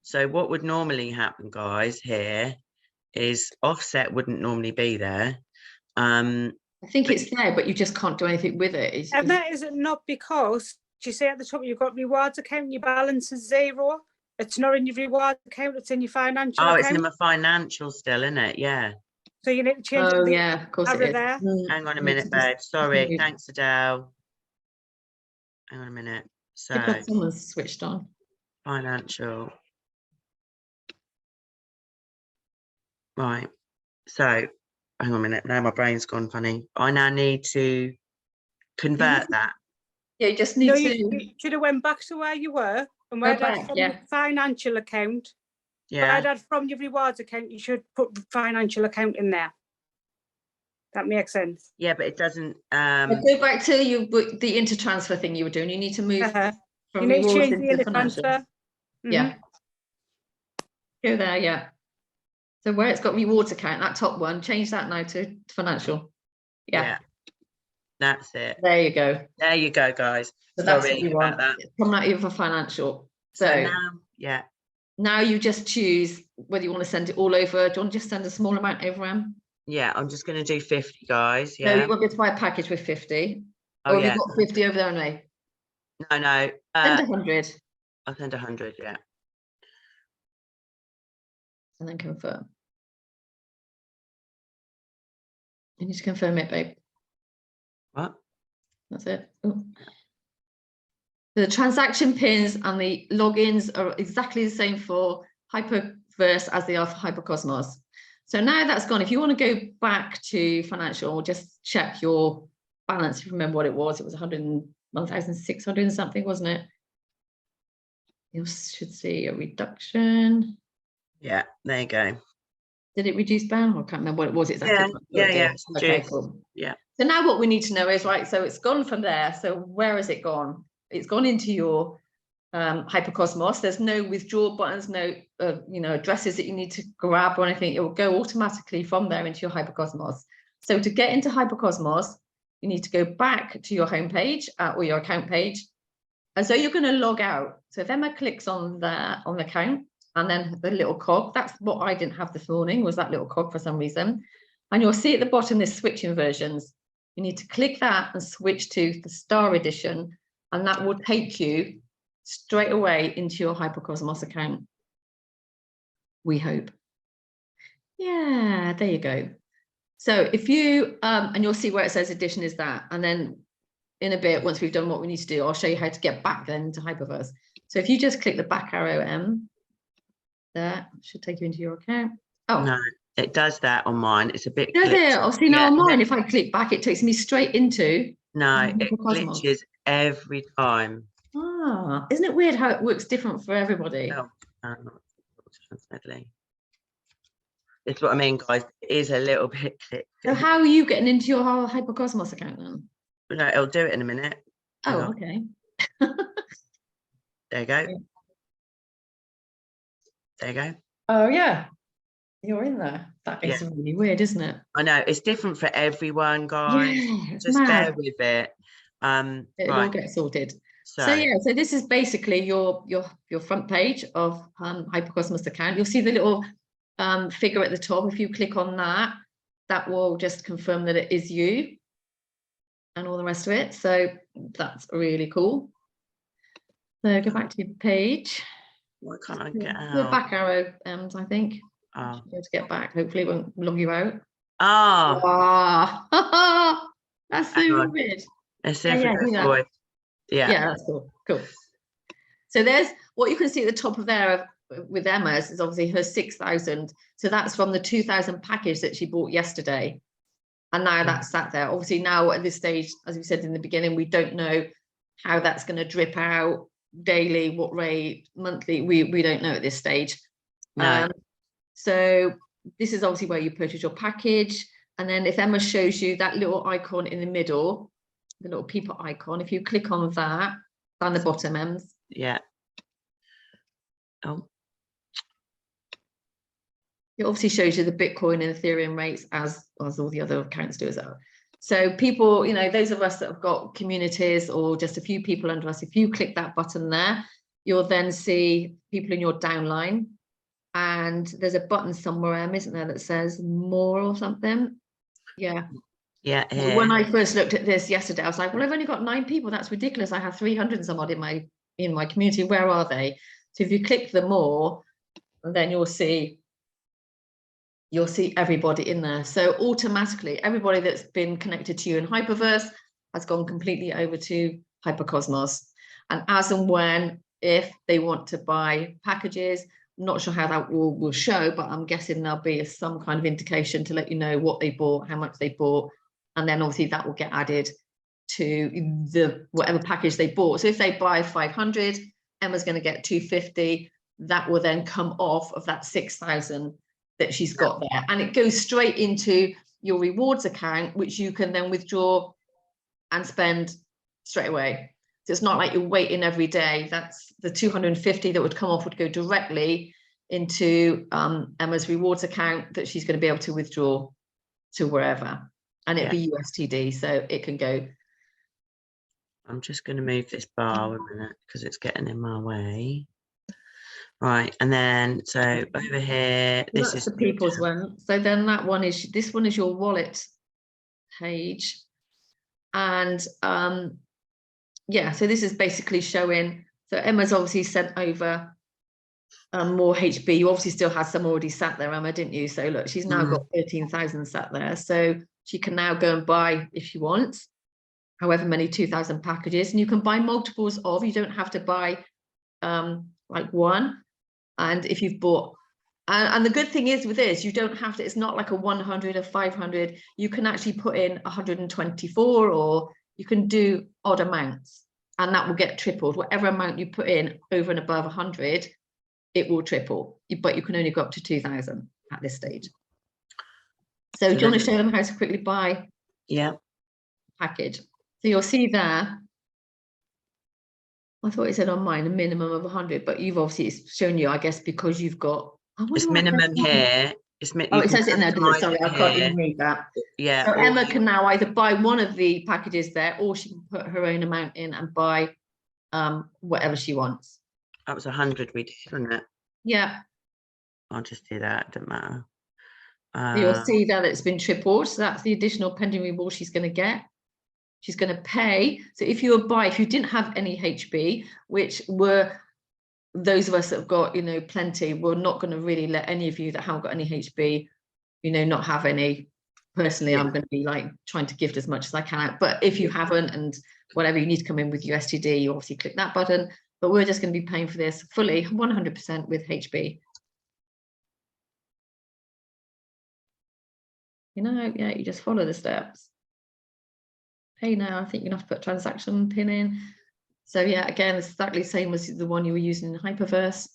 Speaker 1: So what would normally happen, guys, here is offset wouldn't normally be there.
Speaker 2: I think it's there, but you just can't do anything with it.
Speaker 3: And that is not because, do you see at the top you've got rewards account, your balance is 0. It's not in your rewards account, it's in your financial account.
Speaker 1: It's in my financial still, isn't it? Yeah.
Speaker 3: So you need to change
Speaker 2: it. Yeah, of course it is.
Speaker 3: There.
Speaker 1: Hang on a minute, babe. Sorry. Thanks, Adele. Hang on a minute. So
Speaker 2: someone's switched on.
Speaker 1: Financial. Right. So hang on a minute. Now my brain's gone funny. I now need to convert that.
Speaker 2: Yeah, you just need to.
Speaker 3: You should have went back to where you were and where that from your financial account.
Speaker 1: Yeah.
Speaker 3: Where that from your rewards account, you should put financial account in there. That makes sense.
Speaker 1: Yeah, but it doesn't.
Speaker 2: Go back to the intertransfer thing you were doing. You need to move from
Speaker 3: you need to change the
Speaker 2: intertransfer. Yeah. Go there, yeah. So where it's got rewards account, that top one, change that now to financial. Yeah.
Speaker 1: That's it.
Speaker 2: There you go.
Speaker 1: There you go, guys.
Speaker 2: So that's what you want. It's coming out of for financial. So
Speaker 1: now,
Speaker 2: now you just choose whether you want to send it all over. Do you want to just send a small amount over, Em?
Speaker 1: Yeah, I'm just going to do 50, guys. Yeah.
Speaker 2: No, you won't be able to buy a package with 50.
Speaker 1: Oh,
Speaker 2: or have you got 50 over there only?
Speaker 1: No.
Speaker 2: Send 100.
Speaker 1: I'll send 100, yeah.
Speaker 2: And then confirm. You need to confirm it, babe.
Speaker 1: What?
Speaker 2: That's it. Ooh. The transaction pins and the logins are exactly the same for Hyperverse as they are for Hypercosmos. So now that's gone. If you want to go back to financial, just check your balance. If you remember what it was 1,600 something, wasn't it? You should see a reduction.
Speaker 1: Yeah, there you go.
Speaker 2: Did it reduce down? I can't remember what it was exactly.
Speaker 1: Yeah.
Speaker 2: Okay, cool.
Speaker 1: Yeah.
Speaker 2: So now what we need to know is, right, so it's gone from there. So where has it gone? It's gone into your Hypercosmos. There's no withdraw buttons, no addresses that you need to grab or anything. It will go automatically from there into your Hypercosmos. So to get into Hypercosmos, you need to go back to your home page or your account page And so you're going to log out. So if Emma clicks on the account and then the little cog, that's what I didn't have this morning, was that little cog for some reason. And you'll see at the bottom, there's switching versions. You need to click that and switch to the Star Edition, and that will take you straight away into your Hypercosmos account. We hope. Yeah, there you go. So if you, and you'll see where it says edition is that, and then in a bit, once we've done what we need to do, I'll show you how to get back then to Hyperverse. So if you just click the back arrow M, there should take you into your account. Oh,
Speaker 1: No, it does that on mine. It's a bit
Speaker 2: does
Speaker 1: glitchy.
Speaker 2: it? I'll see now on mine. If I click back, it takes me straight into.
Speaker 1: No, it
Speaker 2: Hypercosmos.
Speaker 1: glitches every time.
Speaker 2: Ah, isn't it weird how it works different for everybody?
Speaker 1: Oh, sadly. It's what I mean, guys. It is a little bit glitchy.
Speaker 2: So how are you getting into your whole Hypercosmos account then?
Speaker 1: No, it'll do it in a minute. Hang
Speaker 2: Oh,
Speaker 1: on.
Speaker 2: okay.
Speaker 1: There you go.
Speaker 2: Yeah.
Speaker 1: There you go.
Speaker 2: Oh yeah, you're in there. That is
Speaker 1: Yeah.
Speaker 2: really weird, isn't it?
Speaker 1: I know it's different for everyone, guys.
Speaker 2: Yeah, it's
Speaker 1: Just bear
Speaker 2: mad.
Speaker 1: with it.
Speaker 2: It'll all
Speaker 1: Right.
Speaker 2: get sorted.
Speaker 1: So,
Speaker 2: So yeah, so this is basically your front page of Hypercosmos account. You'll see the little figure at the top. If you click on that, that will just confirm that it is you and all the rest of it. So that's really cool. So go back to your page.
Speaker 1: why can't I get
Speaker 2: The
Speaker 1: out?
Speaker 2: back arrow, I think.
Speaker 1: Oh.
Speaker 2: To get back. Hopefully it won't log you out.
Speaker 1: Oh,
Speaker 2: Ah, that's
Speaker 1: Hang
Speaker 2: so
Speaker 1: on.
Speaker 2: weird.
Speaker 1: let's see if
Speaker 2: Yeah,
Speaker 1: we
Speaker 2: do
Speaker 1: go
Speaker 2: that.
Speaker 1: forward. Yeah.
Speaker 2: Yeah, that's cool. Cool. So there's what you can see at the top of there with Emma's is obviously her 6,000. So that's from the 2,000 package that she bought yesterday. And now that's sat there. Obviously now at this stage, as we said in the beginning, we don't know how that's going to drip out daily, what rate, monthly. We don't know at this stage.
Speaker 1: No.
Speaker 2: So this is obviously where you purchase your package. And then if Emma shows you that little icon in the middle, the little people icon, if you click on that down the bottom, Ems.
Speaker 1: Yeah. Oh.
Speaker 2: It obviously shows you the Bitcoin and Ethereum rates as all the other accounts do as well. So people, you know, those of us that have got communities or just a few people under us, if you click that button there, you'll then see people in your downline. And there's a button somewhere, isn't there, that says more or something? Yeah.
Speaker 1: Yeah. Here.
Speaker 2: When I first looked at this yesterday, I was like, well, I've only got 9 people. That's ridiculous. I have 300 and some odd in my community. Where are they? So if you click the more, then you'll see everybody in there. So automatically, everybody that's been connected to you in Hyperverse has gone completely over to Hypercosmos. And as and when, if they want to buy packages, I'm not sure how that will show, but I'm guessing there'll be some kind of indication to let you know what they bought, how much they bought, and then obviously that will get added to the whatever package they bought. So if they buy 500, Emma's going to get 250. That will then come off of that 6,000 that she's got there, and it goes straight into your rewards account, which you can then withdraw and spend straight away. So it's not like you're waiting every day. That's the 250 that would come off would go directly into Emma's rewards account that she's going to be able to withdraw to wherever, and it'd be USTD, so it can go.
Speaker 1: I'm just going to move this bar a minute because it's getting in my way. Right, and then so over here, this is
Speaker 2: the people's one. So then that one is, this one is your wallet page, and yeah, so this is basically showing. So Emma's obviously sent over more HB. You obviously still had some already sat there, Emma, didn't you? So look, she's now got 13,000 sat there, so she can now go and buy if she wants, however many 2,000 packages, and you can buy multiples of. You don't have to buy like one. And if you've bought, and the good thing is with this, you don't have to, it's not like a 100 or 500. You can actually put in 124, or you can do odd amounts, and that will get tripled. Whatever amount you put in over and above 100, it will triple, but you can only go up to 2,000 at this stage. So do you want to show them how to quickly buy package? So you'll see there, I thought it said on mine a minimum of 100, but you've obviously, it's shown you, I guess, because you've got.
Speaker 1: It's minimum here.
Speaker 2: Oh, it says it in there, doesn't it? Sorry, I can't even read that.
Speaker 1: Yeah.
Speaker 2: So Emma can now either buy one of the packages there, or she can put her own amount in and buy whatever she wants.
Speaker 1: That was 100 we did, wasn't it?
Speaker 2: Yeah.
Speaker 1: I'll just do that. Doesn't matter.
Speaker 2: You'll see that it's been tripled. So that's the additional pending reward she's going to get. She's going to pay. So if you didn't have any HB, which were those of us that have got, you know, plenty, we're not going to really let any of you that haven't got any HB, you know, not have any. Personally, I'm going to be like trying to gift as much as I can. But if you haven't, and whatever, you need to come in with your STD, you obviously click that button. But we're just going to be paying for this fully 100% with HB. You know, yeah, you just follow the steps. Pay now. I think you're gonna have to put transaction pin in. So yeah, again, it's exactly the same as the one you were using in Hyperverse.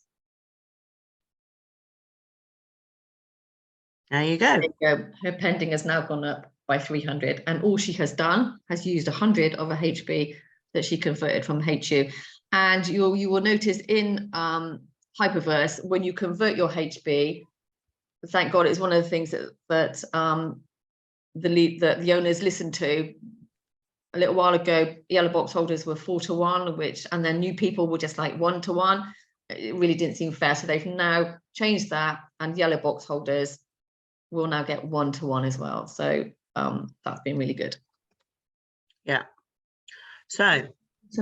Speaker 1: There you go.
Speaker 2: There you go. Her pending has now gone up by 300, and all she has done has used 100 of a HB that she converted from HU. And you will notice in Hyperverse, when you convert your HB, thank God, it's one of the things that the owners listened to. A little while ago, yellow box holders were 4-to-1, and then new people were just like 1-to-1. It really didn't seem fair. So they've now changed that, and yellow box holders will now get 1-to-1 as well. So that's been really good.
Speaker 1: Yeah. So
Speaker 2: that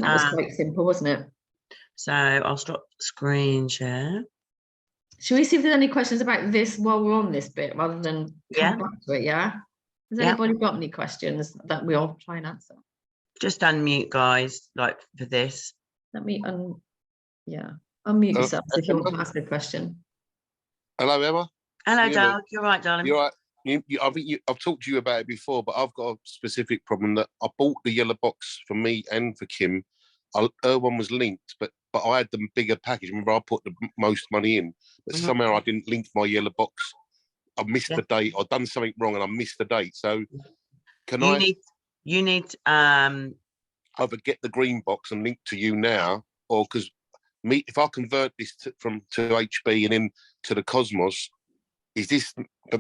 Speaker 2: was quite simple, wasn't it?
Speaker 1: So I'll stop screen share.
Speaker 2: Should we see if there's any questions about this while we're on this bit, rather than come back to it? Yeah. Has anybody got any questions that we'll try and answer?
Speaker 1: Just unmute, guys, like for this.
Speaker 2: Let me unmute yourself if you want to ask a question.
Speaker 4: Hello, Emma.
Speaker 1: Hello, Doug. You're right, darling.
Speaker 4: You're right. I think I've talked to you about it before, but I've got a specific problem that I bought the yellow box for me and for Kim. Her one was linked, but I had the bigger package. Remember, I put the most money in, but somehow I didn't link my yellow box. I missed the date. I've done something wrong and I missed the date. So you need either get the green box and link to you now, or because if I convert this to HB and then to the Cosmos, is this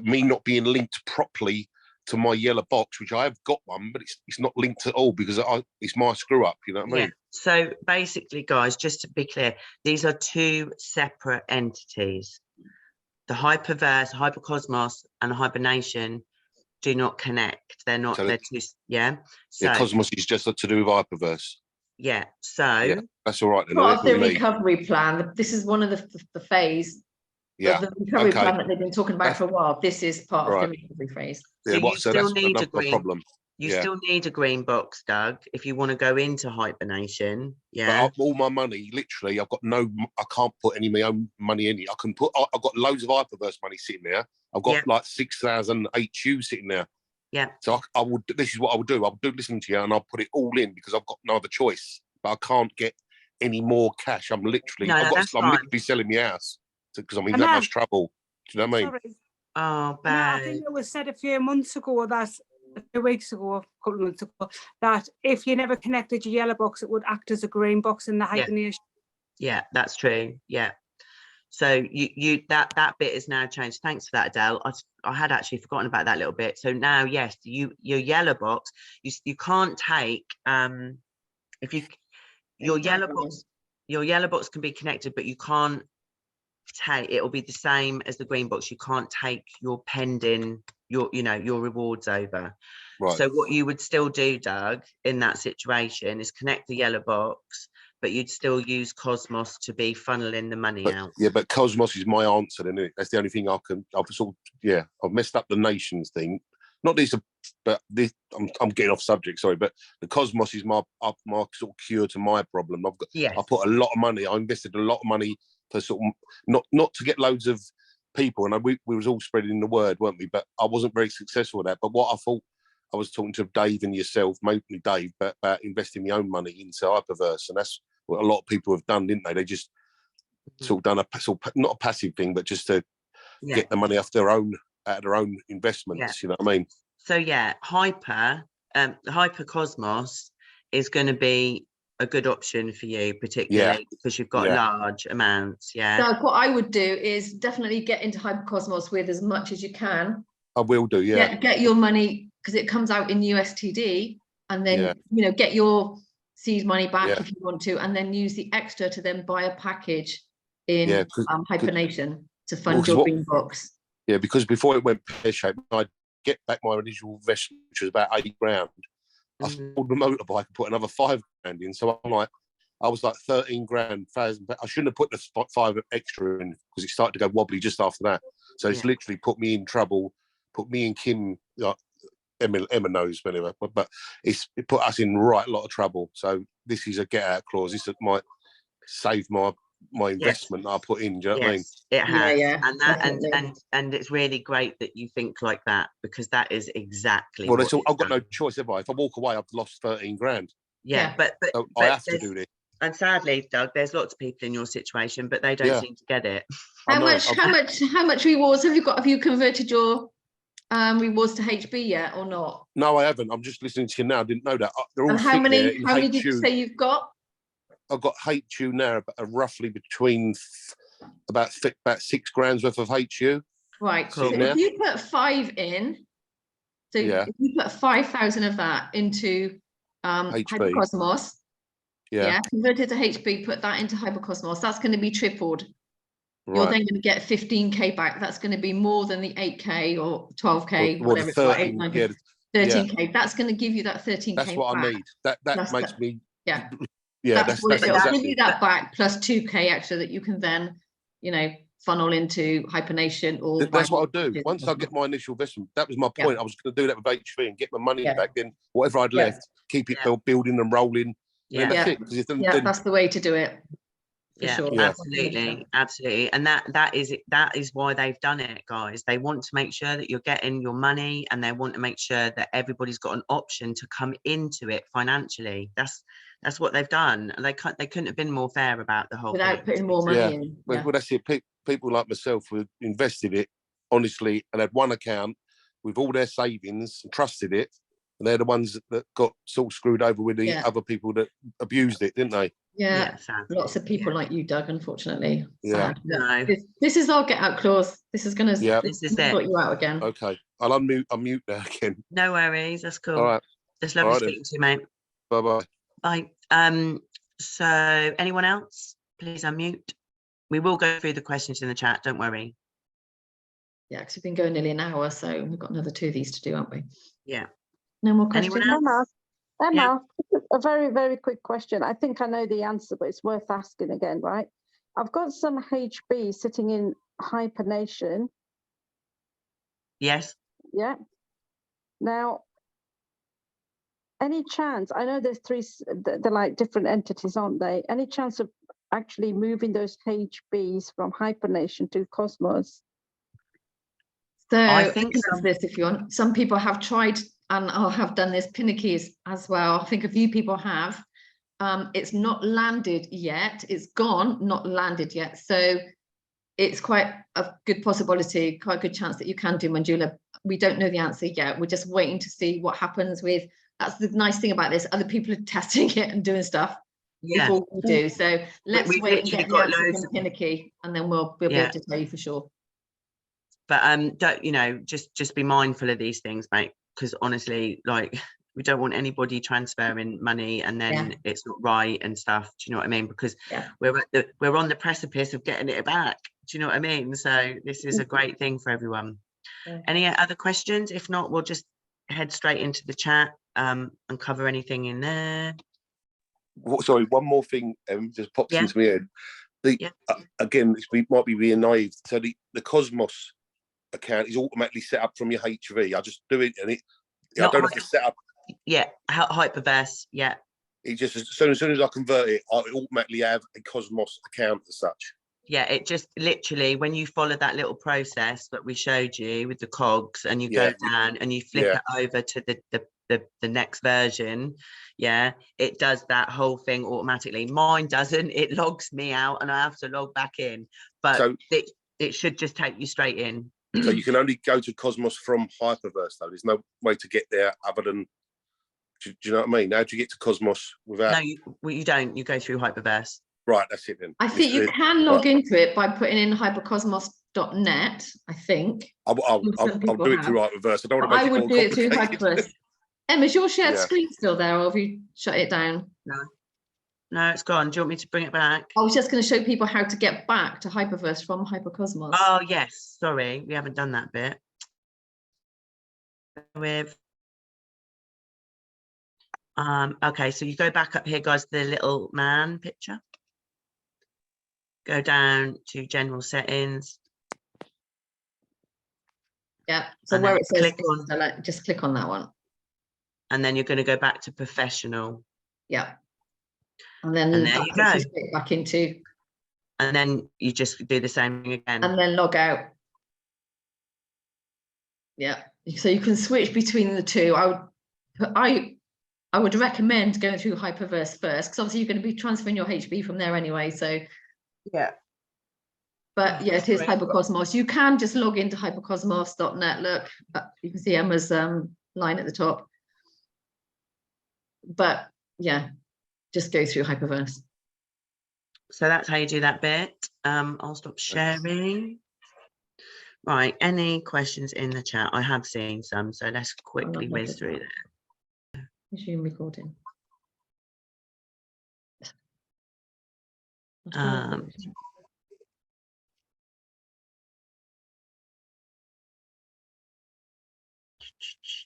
Speaker 4: me not being linked properly to my yellow box, which I have got one, but it's not linked at all because it's my screw up, you know what I mean?
Speaker 1: So basically, guys, just to be clear, these are two separate entities. The Hyperverse, Hypercosmos, and Hibernation do not connect. They're not. So they're two. Yeah. So
Speaker 4: yeah, Cosmos is just to do with Hyperverse.
Speaker 1: Yeah. So
Speaker 4: that's all right. Then,
Speaker 2: part of the recovery plan. This is one of the phase.
Speaker 4: Yeah.
Speaker 2: The recovery plan that they've been talking about for a while. This is part of the recovery phase.
Speaker 1: So you still need a green
Speaker 4: problem.
Speaker 1: You still need a green box, Doug, if you want to go into Hibernation. Yeah.
Speaker 4: But all my money, literally, I can't put any of my own money in it. I've got loads of Hyperverse money sitting there. I've got like 6,000 HU sitting there.
Speaker 1: Yeah.
Speaker 4: So this is what I would do. I would listen to you and I'll put it all in because I've got no other choice. But I can't get any more cash. I'm literally, I'm literally selling my house because I'm in that much trouble. Do you know what I mean?
Speaker 3: Sorry.
Speaker 1: Oh, bad.
Speaker 3: I think it was said a few months ago that. A few weeks ago, a couple of months ago, that if you never connected your yellow box, it would act as a green box in the Hibernation.
Speaker 1: Yeah, that's true. Yeah. So you that bit is now changed. Thanks for that, Adele. I had actually forgotten about that little bit. So now, yes, your yellow box, you can't take if you your yellow box can be connected, but you can't take. It'll be the same as the green box. You can't take your pending your rewards over.
Speaker 4: Right.
Speaker 1: So what you would still do, Doug, in that situation is connect the yellow box, but you'd still use Cosmos to be funneling the money out.
Speaker 4: Yeah, but Cosmos is my answer, isn't it? That's the only thing I've messed up the nations thing. Not this, but this. I'm getting off subject. Sorry, but the Cosmos is my sort of cure to my problem. I put a lot of money. I invested a lot of money for sort of not to get loads of people, and we was all spreading the word, weren't we? But I wasn't very successful at that. But what I thought, I was talking to Dave and yourself, mainly Dave, about investing my own money into Hyperverse, and that's what a lot of people have done, didn't they? They just sort of done not a passive thing, but just to get the money out of their own investments. You know what I mean?
Speaker 1: So Hypercosmos is going to be a good option for you, particularly because you've got large amounts.
Speaker 2: So what I would do is definitely get into Hypercosmos with as much as you can.
Speaker 4: I will do. Get
Speaker 2: your money, because it comes out in USTD, and then get your seed money back
Speaker 4: Yeah.
Speaker 2: if you want to, and then use the extra to then buy a package in
Speaker 4: Yeah,
Speaker 2: Hyphenation to fund
Speaker 4: Because
Speaker 2: your
Speaker 4: what-
Speaker 2: green box.
Speaker 4: Yeah, because before it went pear-shaped, I'd get back my initial investment, which was about 8 grand. I
Speaker 1: Mhm.
Speaker 4: sold the motorbike and put another 5 grand in. So I'm like, I was like 13 grand, 1,000. I shouldn't have put the 5 extra in because it started to go wobbly just after that. So it's
Speaker 1: Yeah.
Speaker 4: literally put me in trouble, put me and Kim, like, Emma knows, but anyway, but it put us in a lot of trouble. So this is a get out clause. This might save my investment that I put in. Do you know what I mean?
Speaker 1: Yes, it has.
Speaker 2: yeah,
Speaker 1: and that
Speaker 2: definitely.
Speaker 1: and it's really great that you think like that, because that is exactly
Speaker 4: Well,
Speaker 1: what
Speaker 4: I've got
Speaker 1: it's
Speaker 4: no
Speaker 1: done.
Speaker 4: choice, have I? If I walk away, I've lost 13 grand.
Speaker 1: Yeah,
Speaker 2: Yeah.
Speaker 1: but
Speaker 4: So I have to do this.
Speaker 1: and sadly, Doug, there's lots of people in your situation, but they don't
Speaker 4: Yeah.
Speaker 1: seem to get it.
Speaker 4: I
Speaker 2: How
Speaker 4: know,
Speaker 2: much rewards have you got? Have you converted your rewards to HB yet or not?
Speaker 4: No, I haven't. I'm just listening to you now. I didn't know that. They're all
Speaker 2: And how
Speaker 4: fit there
Speaker 2: many
Speaker 4: in
Speaker 2: how many did you
Speaker 4: HU.
Speaker 2: say you've got?
Speaker 4: I've got HU now, but roughly between about 6 grand's worth of HU.
Speaker 2: Right.
Speaker 1: Cool.
Speaker 2: So
Speaker 4: Yeah.
Speaker 2: if you put 5 in, so
Speaker 4: Yeah.
Speaker 2: if you put 5,000 of that into
Speaker 4: HB.
Speaker 2: Hypercosmos,
Speaker 4: Yeah.
Speaker 2: convert it to HB, put that into Hypercosmos, that's going to be tripled. You're
Speaker 4: Right.
Speaker 2: then going to get 15k back. That's going to be more than the 8k or 12k,
Speaker 4: Well,
Speaker 2: whatever
Speaker 4: the
Speaker 2: it's like,
Speaker 4: 13,
Speaker 2: 8, 9,
Speaker 4: yeah,
Speaker 2: 13k. That's going to give you that 13k
Speaker 4: that's what
Speaker 2: back.
Speaker 4: I need. That
Speaker 2: That's
Speaker 4: makes
Speaker 2: the-
Speaker 4: me.
Speaker 2: yeah.
Speaker 4: Yeah,
Speaker 2: That's what
Speaker 4: that's
Speaker 2: it'll
Speaker 4: exactly.
Speaker 2: give you that back plus 2k extra that you can then, funnel into Hyphenation or.
Speaker 4: That's what I'll do.
Speaker 2: buy
Speaker 4: Once I get my initial investment, that was my
Speaker 2: Yeah.
Speaker 4: point. I was going to do that with HV and get my money
Speaker 2: Yeah.
Speaker 4: back. Then whatever I'd
Speaker 2: Yeah.
Speaker 4: left, keep it
Speaker 1: Yeah.
Speaker 4: building and rolling.
Speaker 1: Yeah.
Speaker 4: And then that's
Speaker 2: Yeah.
Speaker 4: it. Because then,
Speaker 2: Yeah, that's the way to do it. For
Speaker 1: Yeah,
Speaker 2: sure.
Speaker 4: Yeah.
Speaker 1: absolutely, absolutely. And that is why they've done it, guys. They want to make sure that you're getting your money, and they want to make sure that everybody's got an option to come into it financially. That's what they've done. And they couldn't have been more fair about the whole
Speaker 2: Without
Speaker 1: thing.
Speaker 2: putting more money
Speaker 4: Yeah.
Speaker 2: in.
Speaker 4: well, that's it. People like myself who invested it honestly and had one account with all their savings and trusted it. And they're the ones that got sort of screwed over with the
Speaker 2: Yeah.
Speaker 4: other people that abused it, didn't they?
Speaker 2: Yeah.
Speaker 1: sadly.
Speaker 2: Lots of people like you, Doug, unfortunately.
Speaker 4: Yeah.
Speaker 2: Sad.
Speaker 1: No,
Speaker 2: This is our get out clause. This is going to
Speaker 4: Yeah.
Speaker 1: this is
Speaker 2: sort
Speaker 1: it.
Speaker 2: you out again.
Speaker 4: Okay. I'll unmute now again.
Speaker 1: No worries. That's cool.
Speaker 4: All right.
Speaker 1: It's lovely
Speaker 4: All right then.
Speaker 1: speaking to you, mate.
Speaker 4: Bye-bye.
Speaker 1: Bye. So anyone else, please unmute. We will go through the questions in the chat. Don't worry.
Speaker 2: Yeah, because we've been going nearly an hour, so we've got another 2 of these to do, haven't we?
Speaker 1: Yeah.
Speaker 2: No more questions?
Speaker 1: Anyone else?
Speaker 5: Emma, a very, very quick question. I think I know the answer, but it's worth asking again, right? I've got some HB sitting in Hyphenation.
Speaker 1: Yes.
Speaker 5: Yeah. Now, any chance, I know there's 3, they're like different entities, aren't they? Any chance of actually moving those HBs from Hyphenation to Cosmos?
Speaker 2: So
Speaker 1: I
Speaker 2: I
Speaker 1: think
Speaker 2: can answer this if you want. Some people have tried and have done this, Pinnakeys as well. I think a few people have. It's not landed yet. It's gone, not landed yet. So it's quite a good possibility, quite a good chance that you can do Manjula. We don't know the answer yet. We're just waiting to see what happens with. That's the nice thing about this. Other people are testing it and doing stuff
Speaker 1: Yeah.
Speaker 2: before we do. So let's
Speaker 1: we've
Speaker 2: wait and
Speaker 1: literally
Speaker 2: get the
Speaker 1: got
Speaker 2: answer
Speaker 1: loads
Speaker 2: from Pinnakey, and then we'll be
Speaker 1: Yeah.
Speaker 2: able to tell you for sure.
Speaker 1: But don't just be mindful of these things, mate, because honestly, like, we don't want anybody transferring money and then it's not right and stuff. Do you know what I mean? Because
Speaker 2: Yeah.
Speaker 1: we're on the precipice of getting it back. Do you know what I mean? So this is a great thing for everyone.
Speaker 2: Yeah.
Speaker 1: Any other questions? If not, we'll just head straight into the chat and cover anything in there.
Speaker 4: Sorry, one more thing just pops
Speaker 1: Yeah.
Speaker 4: into my head.
Speaker 1: Yeah.
Speaker 4: Again, might be being naive. So the Cosmos account is automatically set up from your HV. I just do it and I
Speaker 1: Not
Speaker 4: don't have to set up.
Speaker 1: Yeah, Hyperverse. Yeah.
Speaker 4: It just as soon as I convert it, I automatically have a Cosmos account as such.
Speaker 1: Yeah, it just literally, when you follow that little process that we showed you with the cogs, and you
Speaker 4: Yeah.
Speaker 1: go down and you flip it over to the next version, it does that whole thing automatically. Mine doesn't. It logs me out and I have to log back in, but
Speaker 4: So-
Speaker 1: it should just take you straight in.
Speaker 4: So you can only go to Cosmos from Hyperverse, though. There's no way to get there other than. Do you know what I mean? How do you get to Cosmos without?
Speaker 1: No, you don't. You go through Hyperverse.
Speaker 4: Right, that's it then.
Speaker 2: I think you can log into it by putting in hypercosmos.net, I think.
Speaker 4: I'll
Speaker 2: Some
Speaker 4: do it
Speaker 2: people
Speaker 4: through Hyperverse. I don't want to
Speaker 2: I
Speaker 4: make it
Speaker 2: would
Speaker 4: more
Speaker 2: do it through
Speaker 4: complicated.
Speaker 2: Hyperverse. Emma, is your shared
Speaker 4: Yeah.
Speaker 2: screen still there, or have you shut it down?
Speaker 1: No, it's gone. Do you want me to bring it back?
Speaker 2: I was just going to show people how to get back to Hyperverse from Hypercosmos.
Speaker 1: Oh, yes. Sorry, we haven't done that bit. Okay, so you go back up here, guys, the little man picture. Go down to general settings.
Speaker 2: Yeah, so
Speaker 1: and
Speaker 2: where
Speaker 1: then
Speaker 2: it says
Speaker 1: click on,
Speaker 2: select, just click on that one.
Speaker 1: and then you're going to go back to professional.
Speaker 2: Yeah. And then
Speaker 1: And there
Speaker 2: that
Speaker 1: you
Speaker 2: takes
Speaker 1: go.
Speaker 2: you straight back into,
Speaker 1: And then you just do the same thing again.
Speaker 2: and then log out. Yeah, so you can switch between the two. I would recommend going through Hyperverse first, because obviously you're going to be transferring your HB from there anyway. So
Speaker 1: Yeah.
Speaker 2: but yeah, it is
Speaker 1: Sorry.
Speaker 2: Hypercosmos. You can just log into hypercosmos.net. Look, you can see Emma's line at the top. But yeah, just go through Hyperverse.
Speaker 1: So that's how you do that bit. I'll stop sharing. Right, any questions in the chat? I have seen some, so let's quickly whiz through that.
Speaker 2: Resume recording.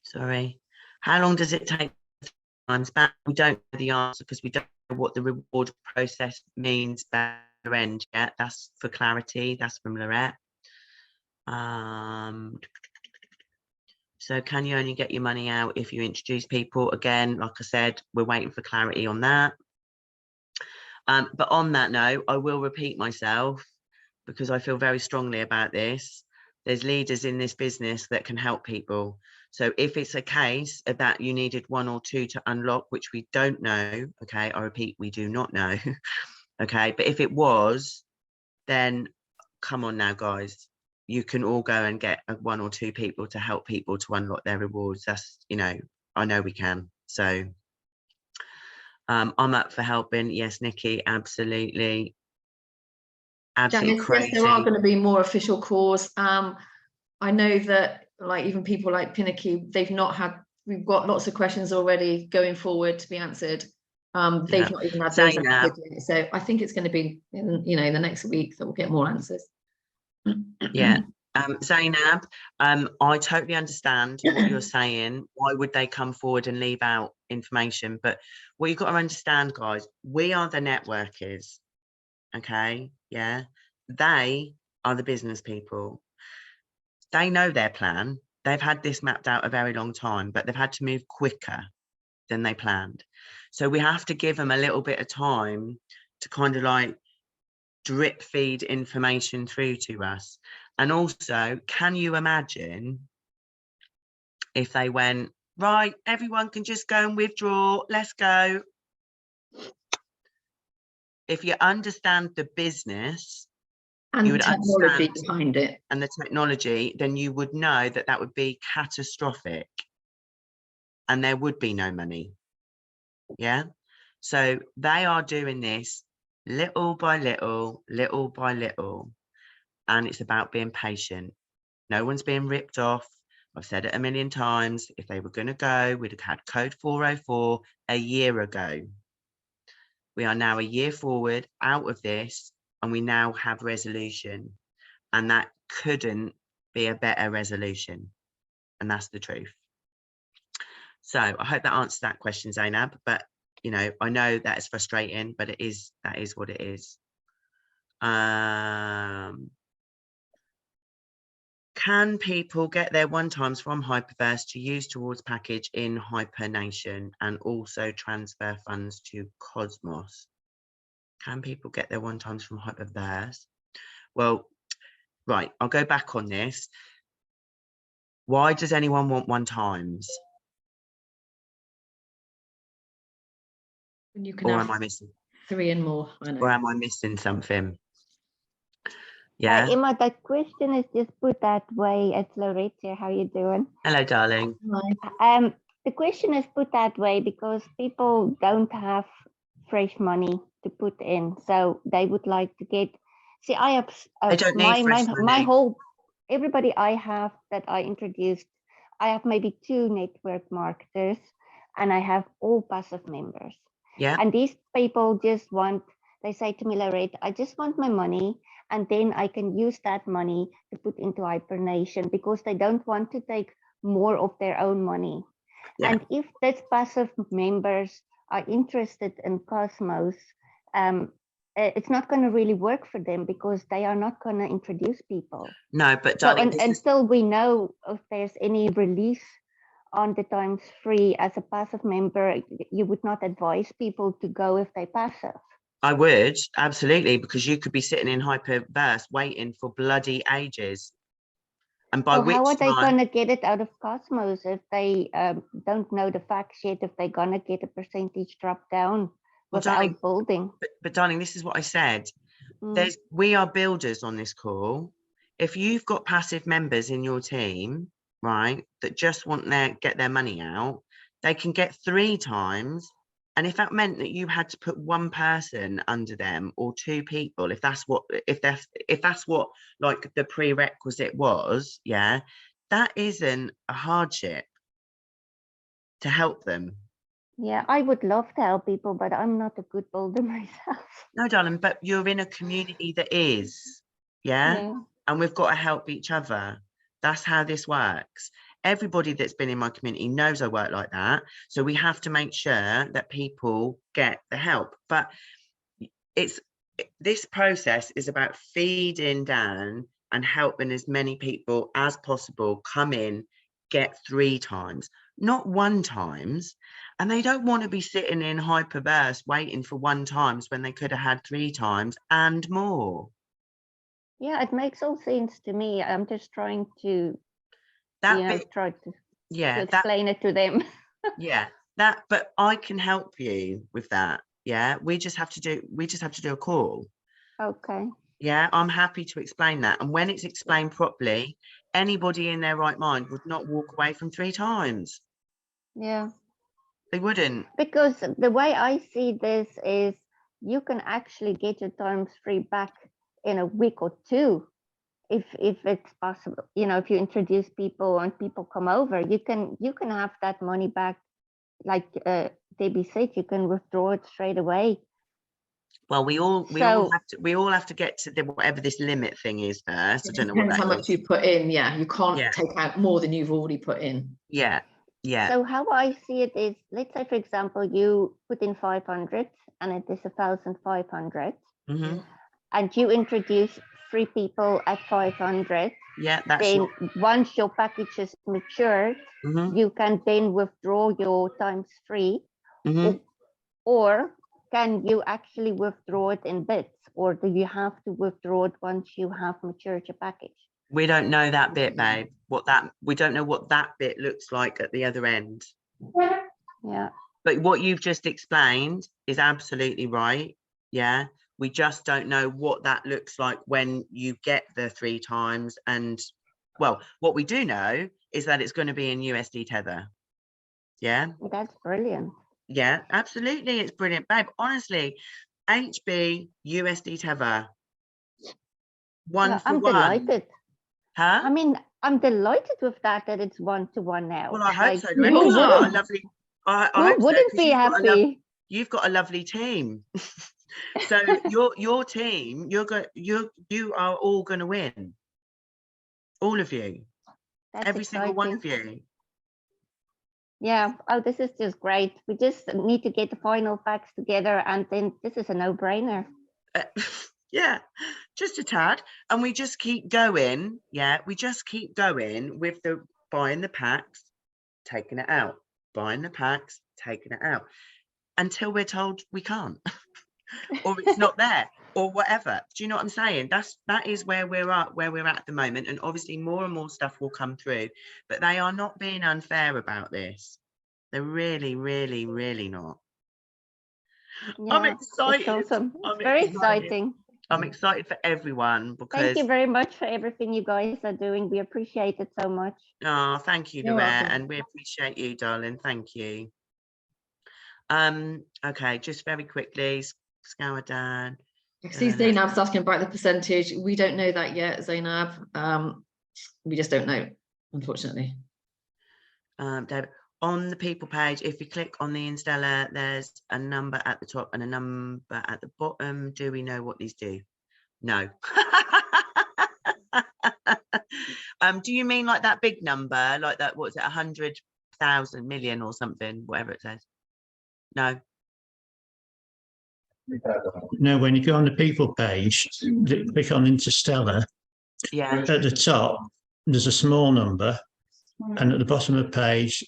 Speaker 1: Sorry. How long does it take? Times back? We don't know the answer because we don't know what the reward process means by the end yet. That's for clarity. That's from Lorette. So can you only get your money out if you introduce people? Again, like I said, we're waiting for clarity on that. But on that note, I will repeat myself because I feel very strongly about this. There's leaders in this business that can help people. So if it's a case of that you needed 1 or 2 to unlock, which we don't know, okay, I repeat, we do not know, okay, but if it was, then come on now, guys, you can all go and get 1 or 2 people to help people to unlock their rewards. That's, you know, I know we can. So I'm up for helping. Yes, Nikki, absolutely. Absolutely
Speaker 2: Janice,
Speaker 1: crazy.
Speaker 2: yes, there are going to be more official calls. I know that like even people like Pinnaky, we've got lots of questions already going forward to be answered. They've not even had those answered yet. So I think it's going to be in, you know, the next week that we'll get more answers.
Speaker 1: Yeah. Zainab, I totally understand what you're saying. Why would they come forward and leave out information? But what you've got to understand, guys, we are the networkers. Okay. Yeah. They are the business people. They know their plan. They've had this mapped out a very long time, but they've had to move quicker than they planned. So we have to give them a little bit of time to kind of like drip feed information through to us. And also, can you imagine if they went, right, everyone can just go and withdraw, let's go. If you understand the business,
Speaker 2: and
Speaker 1: you would
Speaker 2: technology
Speaker 1: understand,
Speaker 2: behind it,
Speaker 1: and the technology, then you would know that that would be catastrophic and there would be no money. Yeah. So they are doing this little by little, little by little, and it's about being patient. No one's being ripped off. I've said it a million times. If they were going to go, we'd have had code 404 a year ago. We are now a year forward out of this, and we now have resolution, and that couldn't be a better resolution, and that's the truth. So I hope that answers that question, Zainab, but you know, I know that is frustrating, but that is what it is. Can people get their one-times from Hyperverse to use towards package in Hypernation and also transfer funds to Cosmos? Can people get their one-times from Hyperverse? Well, right, I'll go back on this. Why does anyone want one-times?
Speaker 2: you can
Speaker 1: Or
Speaker 2: have
Speaker 1: am I missing?
Speaker 2: 3 and more. I know.
Speaker 1: Or am I missing something? Yeah.
Speaker 6: Emma, that question is just put that way. It's Loretta. How you doing?
Speaker 1: Hello, darling.
Speaker 2: Hi.
Speaker 6: The question is put that way because people don't have fresh money to put in, so they would like to get. See, I have
Speaker 1: They don't need fresh money.
Speaker 6: my whole everybody I have that I introduced. I have maybe 2 network marketers, and I have all passive members.
Speaker 1: Yeah.
Speaker 6: And these people just want, they say to me, Lorette, I just want my money, and then I can use that money to put into Hypernation, because they don't want to take more of their own money.
Speaker 1: Yeah.
Speaker 6: And if these passive members are interested in Cosmos, it's not going to really work for them, because they are not going to introduce people.
Speaker 1: No, but
Speaker 6: So
Speaker 1: darling, this is-
Speaker 6: until we know if there's any release on the times free as a passive member, you would not advise people to go if they're passive.
Speaker 1: I would, absolutely, because you could be sitting in Hyperverse waiting for bloody ages. And by
Speaker 6: So
Speaker 1: which
Speaker 6: how are they
Speaker 1: time,
Speaker 6: going to get it out of Cosmos if they don't know the facts yet, if they're going to get a percentage drop down
Speaker 1: Well,
Speaker 6: without
Speaker 1: darling,
Speaker 6: building?
Speaker 1: but darling, this is what I said.
Speaker 6: Mm.
Speaker 1: We are builders on this call. If you've got passive members in your team, right, that just want get their money out, they can get 3 times. And if that meant that you had to put 1 person under them or 2 people, if that's what like the prerequisite was, yeah, that isn't a hardship to help them.
Speaker 6: Yeah, I would love to help people, but I'm not a good builder myself.
Speaker 1: No, darling, but you're in a community that is, yeah? And we've got to help each other. That's how this works. Everybody that's been in my community knows I work like that. So we have to make sure that people get the help. But this process is about feeding down and helping as many people as possible come in, get 3 times, not 1 times. And they don't want to be sitting in Hyperverse waiting for 1 times when they could have had 3 times and more.
Speaker 6: Yeah, it makes all sense to me. I'm just trying to,
Speaker 1: That bit,
Speaker 6: try to
Speaker 1: yeah,
Speaker 6: explain it to them.
Speaker 1: yeah, but I can help you with that. Yeah, we just have to do a call.
Speaker 6: Okay.
Speaker 1: Yeah, I'm happy to explain that. And when it's explained properly, anybody in their right mind would not walk away from 3 times.
Speaker 6: Yeah.
Speaker 1: They wouldn't.
Speaker 6: Because the way I see this is you can actually get your times free back in a week or 2 if it's possible. If you introduce people and people come over, you can have that money back. Like Debbie said, you can withdraw it straight away.
Speaker 1: Well, we all have to get to whatever this limit thing is first. I don't know what
Speaker 2: Depends
Speaker 1: that
Speaker 2: how much
Speaker 1: is.
Speaker 2: you put in. Yeah, you can't
Speaker 1: Yeah.
Speaker 2: take out more than you've already put in.
Speaker 1: Yeah.
Speaker 6: So how I see it is, let's say, for example, you put in 500 and it is 1,500, and you introduce 3 people at 500.
Speaker 1: Yeah, that's
Speaker 6: then once your package is matured, you can then withdraw your times free, or can you actually withdraw it in bits, or do you have to withdraw it once you have matured your package?
Speaker 1: We don't know that bit, babe. We don't know what that bit looks like at the other end.
Speaker 6: Yeah.
Speaker 1: But what you've just explained is absolutely right. Yeah. We just don't know what that looks like when you get the 3 times. And well, what we do know is that it's going to be in USD Tether. Yeah.
Speaker 6: That's brilliant.
Speaker 1: Yeah, absolutely. It's brilliant, babe. Honestly, HB USD Tether. 1 for
Speaker 6: I'm
Speaker 1: 1.
Speaker 6: delighted.
Speaker 1: Huh?
Speaker 6: I mean, I'm delighted with that it's 1-to-1 now.
Speaker 1: Well, I hope so.
Speaker 6: Who wouldn't? Who wouldn't be happy?
Speaker 1: You've got a lovely team. So your team, you are all going to win. All of you.
Speaker 6: That's
Speaker 1: Every
Speaker 6: exciting.
Speaker 1: single one of you.
Speaker 6: Yeah. Oh, this is just great. We just need to get the final facts together, and then this is a no-brainer.
Speaker 1: Yeah, just a tad. And we just keep going. Yeah, we just keep going with the buying the packs, taking it out, buying the packs, taking it out, until we're told we can't, or it's not there, or whatever. Do you know what I'm saying? That is where we're at the moment. And obviously more and more stuff will come through, but they are not being unfair about this. They're really, really, really not.
Speaker 6: Yeah,
Speaker 1: I'm excited.
Speaker 6: it's awesome. It's very exciting.
Speaker 1: I'm excited for everyone because
Speaker 6: thank you very much for everything you guys are doing. We appreciate it so much.
Speaker 1: Oh, thank you,
Speaker 2: You're
Speaker 1: Lorette,
Speaker 2: welcome.
Speaker 1: and we appreciate you, darling. Thank you. Okay, just very quickly, scour down.
Speaker 2: See, Zainab's asking about the percentage. We don't know that yet, Zainab. We just don't know, unfortunately.
Speaker 1: David, on the people page, if you click on the Instella, there's a number at the top and a number at the bottom. Do we know what these do? No. Do you mean like that big number, like that? What's it, 100,000 million or something, whatever it says? No.
Speaker 7: No, when you go on the people page, click on Interstellar.
Speaker 1: Yeah.
Speaker 7: At the top, there's a small number, and at the bottom of the page,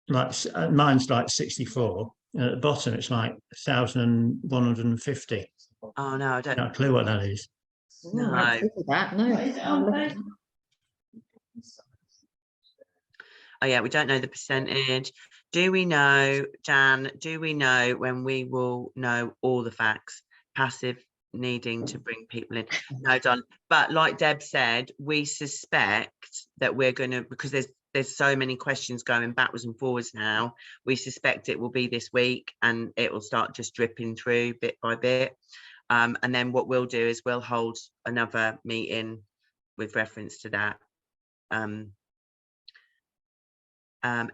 Speaker 7: like mine's like 64. And at the bottom, it's like 1,150.
Speaker 1: Oh no, I don't.
Speaker 7: Not a clue what that is.
Speaker 2: Oh, right,
Speaker 1: No.
Speaker 2: look at that. No. I'm looking.
Speaker 1: Oh yeah, we don't know the percentage. Do we know, Jan, do we know when we will know all the facts? Passive needing to bring people in. No, done. But like Deb said, we suspect that we're going to, because there's so many questions going backwards and forwards now, we suspect it will be this week and it will start just dripping through bit by bit. And then what we'll do is we'll hold another meeting with reference to that.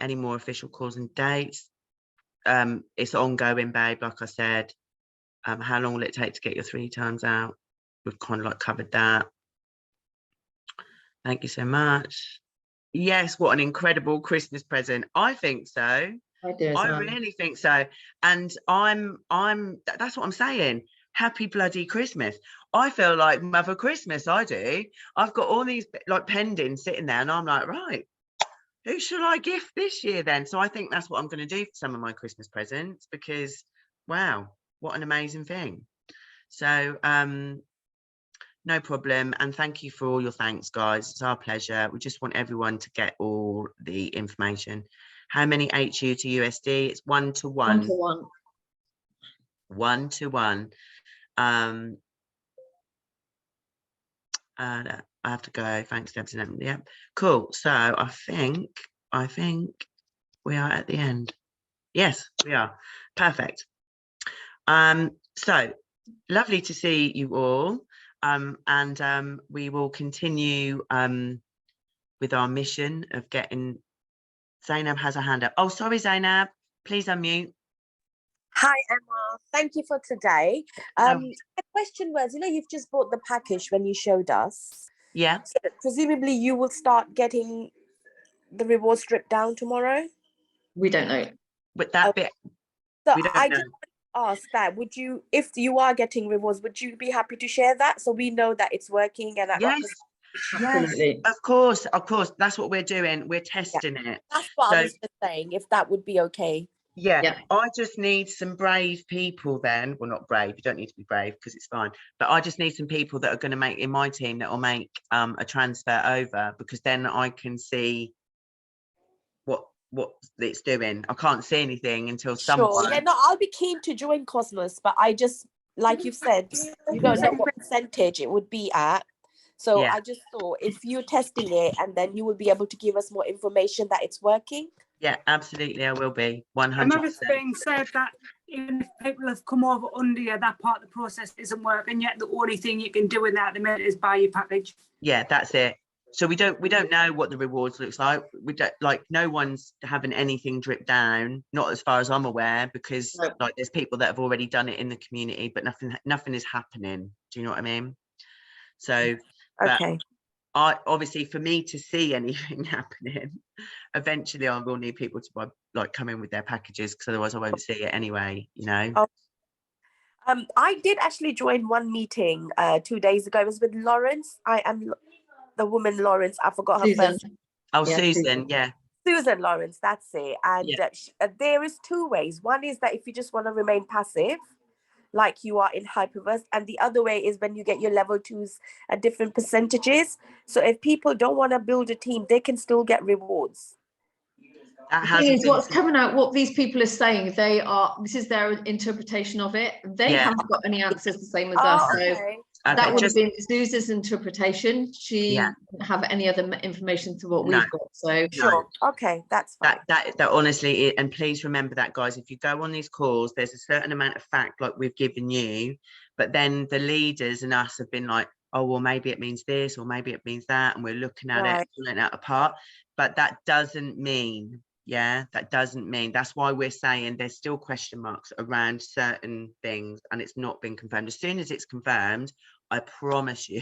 Speaker 1: Any more official calls and dates? It's ongoing, babe, like I said. How long will it take to get your 3 times out? We've kind of like covered that. Thank you so much. Yes, what an incredible Christmas present. I think so.
Speaker 2: I do as
Speaker 1: I
Speaker 2: well.
Speaker 1: really think so. And that's what I'm saying. Happy bloody Christmas. I feel like Mother Christmas, I do. I've got all these like pending sitting there and I'm like, right, who should I gift this year then? So I think that's what I'm going to do for some of my Christmas presents, because wow, what an amazing thing. So no problem, and thank you for all your thanks, guys. It's our pleasure. We just want everyone to get all the information. How many HU to USD? It's 1 to 1.
Speaker 2: 1 to 1.
Speaker 1: 1 to 1. I have to go. Thanks, Deb. Yeah, cool. So I think we are at the end. Yes, we are. Perfect. So lovely to see you all. And we will continue with our mission of getting. Zainab has a hand up. Oh, sorry, Zainab. Please unmute.
Speaker 8: Hi, Emma. Thank you for today. The question was, you've just bought the package when you showed us.
Speaker 1: Yeah.
Speaker 8: So presumably you will start getting the rewards stripped down tomorrow?
Speaker 2: We don't know.
Speaker 1: But that bit,
Speaker 8: So
Speaker 1: we don't
Speaker 8: I
Speaker 1: know.
Speaker 8: just ask that, would you, if you are getting rewards, would you be happy to share that so we know that it's working? And
Speaker 1: Yes.
Speaker 2: Absolutely.
Speaker 1: Of course. That's what we're doing. We're testing it.
Speaker 8: That's what
Speaker 1: So-
Speaker 8: I was just saying, if that would be okay.
Speaker 1: Yeah, I just need some brave people then. Well, not brave, you don't need to be brave because it's fine. But I just need some people that are going to make in my team that will make a transfer over, because then I can see what it's doing. I can't see anything until someone.
Speaker 8: Sure. Yeah, no, I'll be keen to join Cosmos, but I just, like you said, you don't know what percentage it would be at. So
Speaker 1: Yeah.
Speaker 8: I just thought if you're testing it and then you will be able to give us more information that it's working.
Speaker 1: Yeah, absolutely, I will be
Speaker 3: I remember
Speaker 1: 100%.
Speaker 3: being said that even if people have come over under you, that part of the process isn't working yet. The only thing you can do in that at the minute is buy your package.
Speaker 1: Yeah, that's it. So we don't know what the rewards looks like. We don't, like, no one's having anything drip down, not as far as I'm aware, because
Speaker 2: No.
Speaker 1: like there's people that have already done it in the community, but nothing is happening. Do you know what I mean? So but
Speaker 8: Okay.
Speaker 1: I obviously, for me to see anything happening, eventually I will need people to buy, like, come in with their packages, because otherwise I won't see it anyway, you know.
Speaker 8: Oh. I did actually join one meeting 2 days ago. It was with Lawrence. I am the woman Lawrence. I forgot her
Speaker 2: Susan.
Speaker 8: first.
Speaker 1: Oh,
Speaker 2: Yeah,
Speaker 1: Susan, yeah.
Speaker 8: Susan Lawrence, that's it. And
Speaker 1: Yeah.
Speaker 8: there is 2 ways. One is that if you just want to remain passive, like you are in Hyperverse, and the other way is when you get your level 2s at different percentages. So if people don't want to build a team, they can still get rewards.
Speaker 1: That
Speaker 2: The thing
Speaker 1: hasn't
Speaker 2: is,
Speaker 1: been.
Speaker 2: what's coming out, what these people are saying, this is their interpretation of it. They
Speaker 1: Yeah.
Speaker 2: haven't got any answers the same as us. So
Speaker 8: Okay.
Speaker 2: that
Speaker 1: Okay,
Speaker 2: would
Speaker 1: just,
Speaker 2: have been Susan's interpretation. She
Speaker 1: Yeah.
Speaker 2: didn't have any other information to what
Speaker 1: No.
Speaker 2: we've got. So
Speaker 8: Sure. Okay, that's fine.
Speaker 1: that honestly, and please remember that, guys, if you go on these calls, there's a certain amount of fact like we've given you, but then the leaders and us have been like, oh, well, maybe it means this or maybe it means that, and we're looking at it,
Speaker 8: Right.
Speaker 1: pulling it apart. But that doesn't mean yeah, that doesn't mean, that's why we're saying there's still question marks around certain things and it's not been confirmed. As soon as it's confirmed, I promise you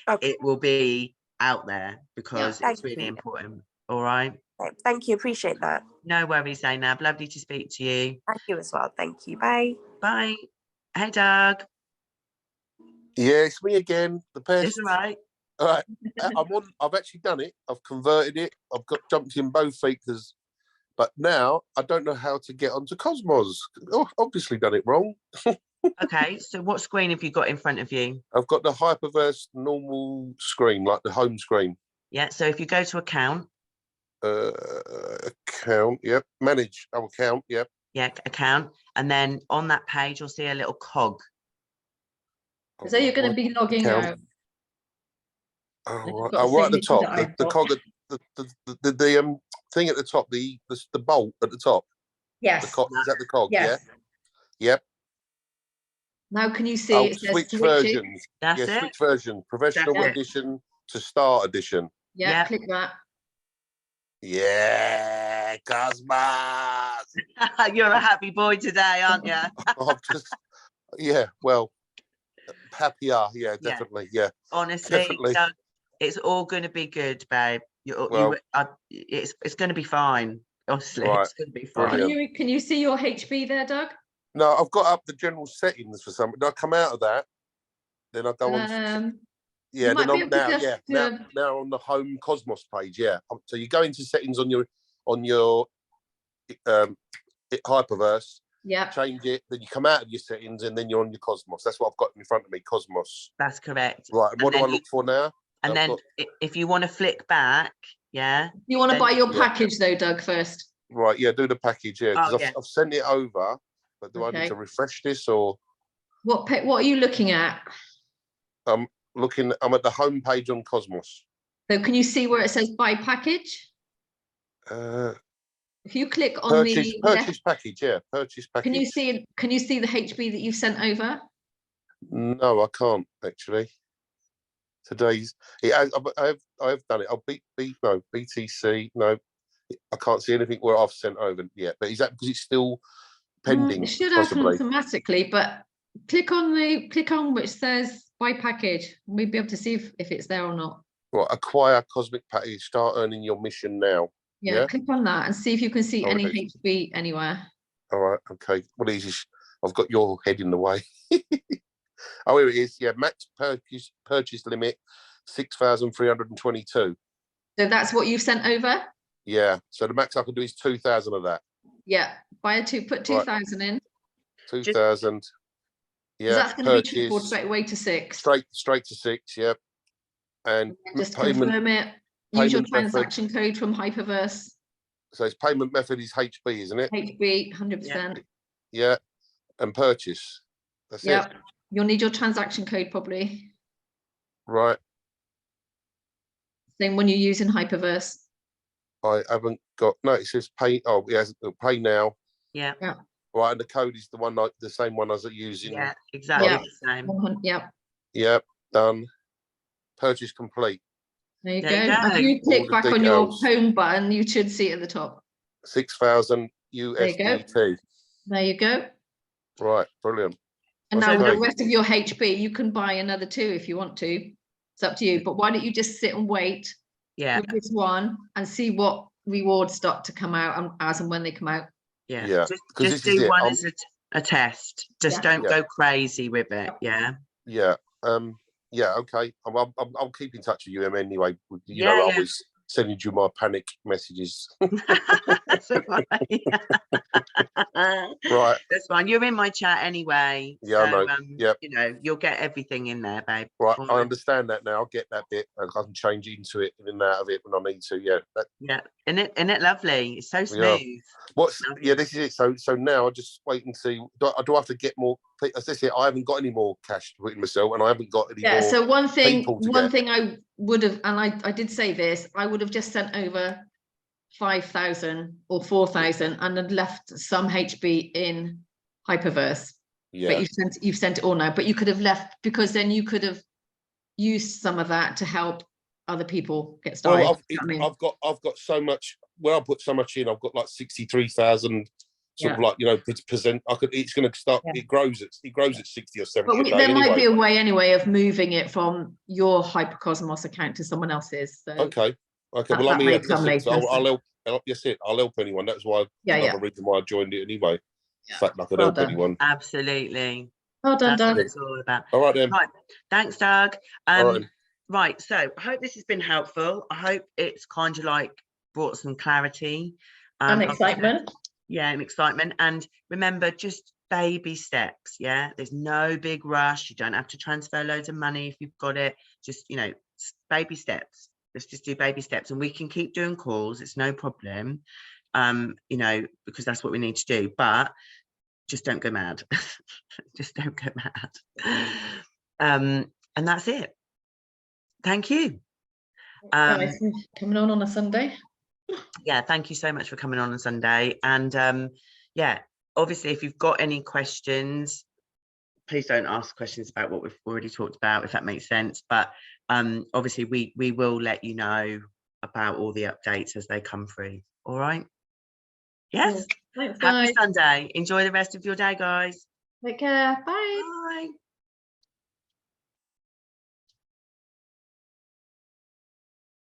Speaker 8: Okay.
Speaker 1: it will be out there because
Speaker 8: Yeah,
Speaker 1: it's
Speaker 8: thank
Speaker 1: really
Speaker 8: you.
Speaker 1: important. All right.
Speaker 8: Okay, thank you. Appreciate that.
Speaker 1: No worries, Zainab. Lovely to speak to you.
Speaker 8: Thank you as well. Thank you. Bye.
Speaker 1: Bye. Hey, Doug.
Speaker 4: Yeah, it's me again. The pest.
Speaker 1: It's all right.
Speaker 4: All right. I've actually done it. I've converted it. I've got jumped in both feet but now I don't know how to get onto Cosmos. Oh, obviously done it wrong.
Speaker 1: Okay, so what screen have you got in front of you?
Speaker 4: I've got the Hyperverse normal screen, like the home screen.
Speaker 1: Yeah, so if you go to account.
Speaker 4: Account, yep. Manage our account, yep.
Speaker 1: Yeah, account. And then on that page, you'll see a little cog.
Speaker 2: So you're going to be logging
Speaker 4: account.
Speaker 2: out.
Speaker 4: Oh,
Speaker 2: got
Speaker 4: right at the
Speaker 2: signature
Speaker 4: top,
Speaker 2: that I've
Speaker 4: the
Speaker 2: got.
Speaker 4: cog, the thing at the top, the bolt at the top.
Speaker 2: Yes.
Speaker 4: Is that the cog?
Speaker 2: Yes.
Speaker 4: Yeah. Yep.
Speaker 2: Now can you see
Speaker 4: Oh,
Speaker 2: it says
Speaker 4: switch
Speaker 2: switching?
Speaker 4: versions.
Speaker 1: That's
Speaker 4: Yeah,
Speaker 1: it.
Speaker 4: switch version. Professional
Speaker 1: That's it.
Speaker 4: edition to start edition.
Speaker 2: Yeah,
Speaker 1: Yeah.
Speaker 2: click that.
Speaker 4: Yeah, Cosmos.
Speaker 1: You're a happy boy today, aren't you?
Speaker 4: I've just, yeah, well, happier. Yeah, definitely. Yeah,
Speaker 1: Honestly,
Speaker 4: definitely.
Speaker 1: Doug, it's all going to be good, babe.
Speaker 4: Well,
Speaker 1: It's going to be fine. Honestly,
Speaker 4: Right,
Speaker 1: it's going to be fine.
Speaker 4: brilliant.
Speaker 2: Can you see your HB there, Doug?
Speaker 4: No, I've got up the general settings for something. I come out of that, then I go on. Yeah,
Speaker 2: you might
Speaker 4: then
Speaker 2: be
Speaker 4: I'm
Speaker 2: able to
Speaker 4: now.
Speaker 2: just,
Speaker 4: Yeah, now on the home Cosmos page. Yeah, so you go into settings on your Hyperverse.
Speaker 2: Yeah.
Speaker 4: Change it, then you come out of your settings, and then you're on your Cosmos. That's what I've got in front of me, Cosmos.
Speaker 1: That's correct.
Speaker 4: Right, and what do I look for now?
Speaker 1: And then if you want to flick back, yeah.
Speaker 2: You want to buy your
Speaker 4: Yeah.
Speaker 2: package though, Doug, first.
Speaker 4: Right, yeah, do the package, yeah, because
Speaker 1: Oh, yeah.
Speaker 4: I've sent it over, but do I need to refresh this or?
Speaker 2: What are you looking at?
Speaker 4: I'm at the home page on Cosmos.
Speaker 2: So can you see where it says buy package? If you click on
Speaker 4: purchase
Speaker 2: the left,
Speaker 4: package, yeah, purchase package.
Speaker 2: Can you see the HB that you've sent over?
Speaker 4: No, I can't actually. Today's I've done it. I'll BTC. No, I can't see anything where I've sent over yet. But is that because it's still pending?
Speaker 2: It should happen
Speaker 4: possibly?
Speaker 2: automatically, but click on which says buy package. We'll be able to see if it's there or not.
Speaker 4: Right, acquire cosmic package. Start earning your mission now.
Speaker 2: Yeah, click on that and see if you can see any
Speaker 4: Okay.
Speaker 2: HB anywhere.
Speaker 4: All right, okay. What is this? I've got your head in the way. Oh, here it is. Yeah, max purchase limit 6,322.
Speaker 2: So that's what you've sent over?
Speaker 4: Yeah. So the max I can do is 2,000 of that.
Speaker 2: Yeah. Put 2,000 in.
Speaker 4: 2,000. Yeah.
Speaker 2: That's going to be tripled straight away to 6.
Speaker 4: Straight to 6. Yeah. And
Speaker 2: just
Speaker 4: payment,
Speaker 2: confirm it. Use your
Speaker 4: payment
Speaker 2: transaction code from Hyperverse.
Speaker 4: So its payment method is HB, isn't it?
Speaker 2: HB, 100%.
Speaker 4: Yeah. And purchase. That's it.
Speaker 2: You'll need your transaction code probably.
Speaker 4: Right.
Speaker 2: Same when you're using Hyperverse.
Speaker 4: I haven't got. No, it says pay. Oh, yes, pay now.
Speaker 1: Yeah.
Speaker 4: Right, and the code is the same one as I use in.
Speaker 1: Yeah, exactly the same.
Speaker 2: Yep.
Speaker 4: Done. Purchase complete.
Speaker 2: There you go. If you click back on your home button, you should see it at the top.
Speaker 4: 6,000 USDT.
Speaker 2: There you go.
Speaker 4: Right, brilliant.
Speaker 2: And now the rest of your HB, you can buy another 2 if you want to. It's up to you. But why don't you just sit and wait with this one and see what rewards start to come out as and when they come out.
Speaker 1: Yeah. Just do one as a test. Just don't go crazy with it. Yeah.
Speaker 4: Yeah. Yeah. Okay. I'll keep in touch with you anyway. You know, I was sending you my panic messages.
Speaker 1: That's right.
Speaker 4: Right.
Speaker 1: That's fine. You're in my chat anyway.
Speaker 4: Yeah,
Speaker 1: so,
Speaker 4: I know. Yeah.
Speaker 1: You know, you'll get everything in there, babe.
Speaker 4: Right. I understand that now. I'll get that bit. I can change into it in and out of it when I need to. Yeah.
Speaker 1: Yeah. Isn't it lovely? It's so smooth.
Speaker 4: Yeah. This is it. So now I just wait and see. Do I have to get more? As I said, I haven't got any more cash to put in myself, and I haven't got any more.
Speaker 2: Yeah. So one thing I would have, and I did say this, I would have just sent over 5,000 or 4,000 and had left some HB in Hyperverse.
Speaker 4: Yeah.
Speaker 2: But you've sent it all now. But you could have left, because then you could have used some of that to help other people get started.
Speaker 4: Well,
Speaker 2: I mean,
Speaker 4: I've got so much. Where I put so much in, I've got like 63,000 sort of
Speaker 2: Yeah.
Speaker 4: like, you know, percent. It's going to start.
Speaker 2: Yeah.
Speaker 4: It grows at 60 or 70
Speaker 2: but
Speaker 4: a day
Speaker 2: there might
Speaker 4: anyway.
Speaker 2: be a way anyway of moving it from your Hypercosmos account to someone else's. So
Speaker 4: Okay.
Speaker 2: that-
Speaker 4: Well,
Speaker 2: that
Speaker 4: I mean,
Speaker 2: may
Speaker 4: yeah,
Speaker 2: come
Speaker 4: that's it.
Speaker 2: later,
Speaker 4: I'll
Speaker 2: so-
Speaker 4: help. Yes, I'll help anyone. That's why.
Speaker 2: Yeah,
Speaker 4: Another reason why I joined it anyway.
Speaker 2: Yeah.
Speaker 4: The fact that I could
Speaker 2: Well
Speaker 4: help
Speaker 2: done.
Speaker 4: anyone.
Speaker 1: Absolutely.
Speaker 2: Well done,
Speaker 1: That's what
Speaker 2: Doug.
Speaker 1: it's all about.
Speaker 4: All right then.
Speaker 1: Right. Thanks, Doug.
Speaker 4: All right.
Speaker 1: Right. So I hope this has been helpful. I hope it's kind of like brought some clarity.
Speaker 2: And
Speaker 1: I've-
Speaker 2: excitement.
Speaker 1: Yeah, and excitement. And remember, just baby steps. Yeah, there's no big rush. You don't have to transfer loads of money if you've got it. Just, you know, baby steps. Let's just do baby steps, and we can keep doing calls. It's no problem. You know, because that's what we need to do. But just don't go mad. Just don't go mad. And that's it. Thank you.
Speaker 2: Guys, coming on a Sunday.
Speaker 1: Yeah, thank you so much for coming on Sunday. And yeah, obviously, if you've got any questions, please don't ask questions about what we've already talked about, if that makes sense. But obviously, we will let you know about all the updates as they come through. All right. Yes.
Speaker 2: Thanks,
Speaker 1: Happy
Speaker 2: guys.
Speaker 1: Sunday. Enjoy the rest of your day, guys.
Speaker 2: Take care. Bye.
Speaker 1: Bye.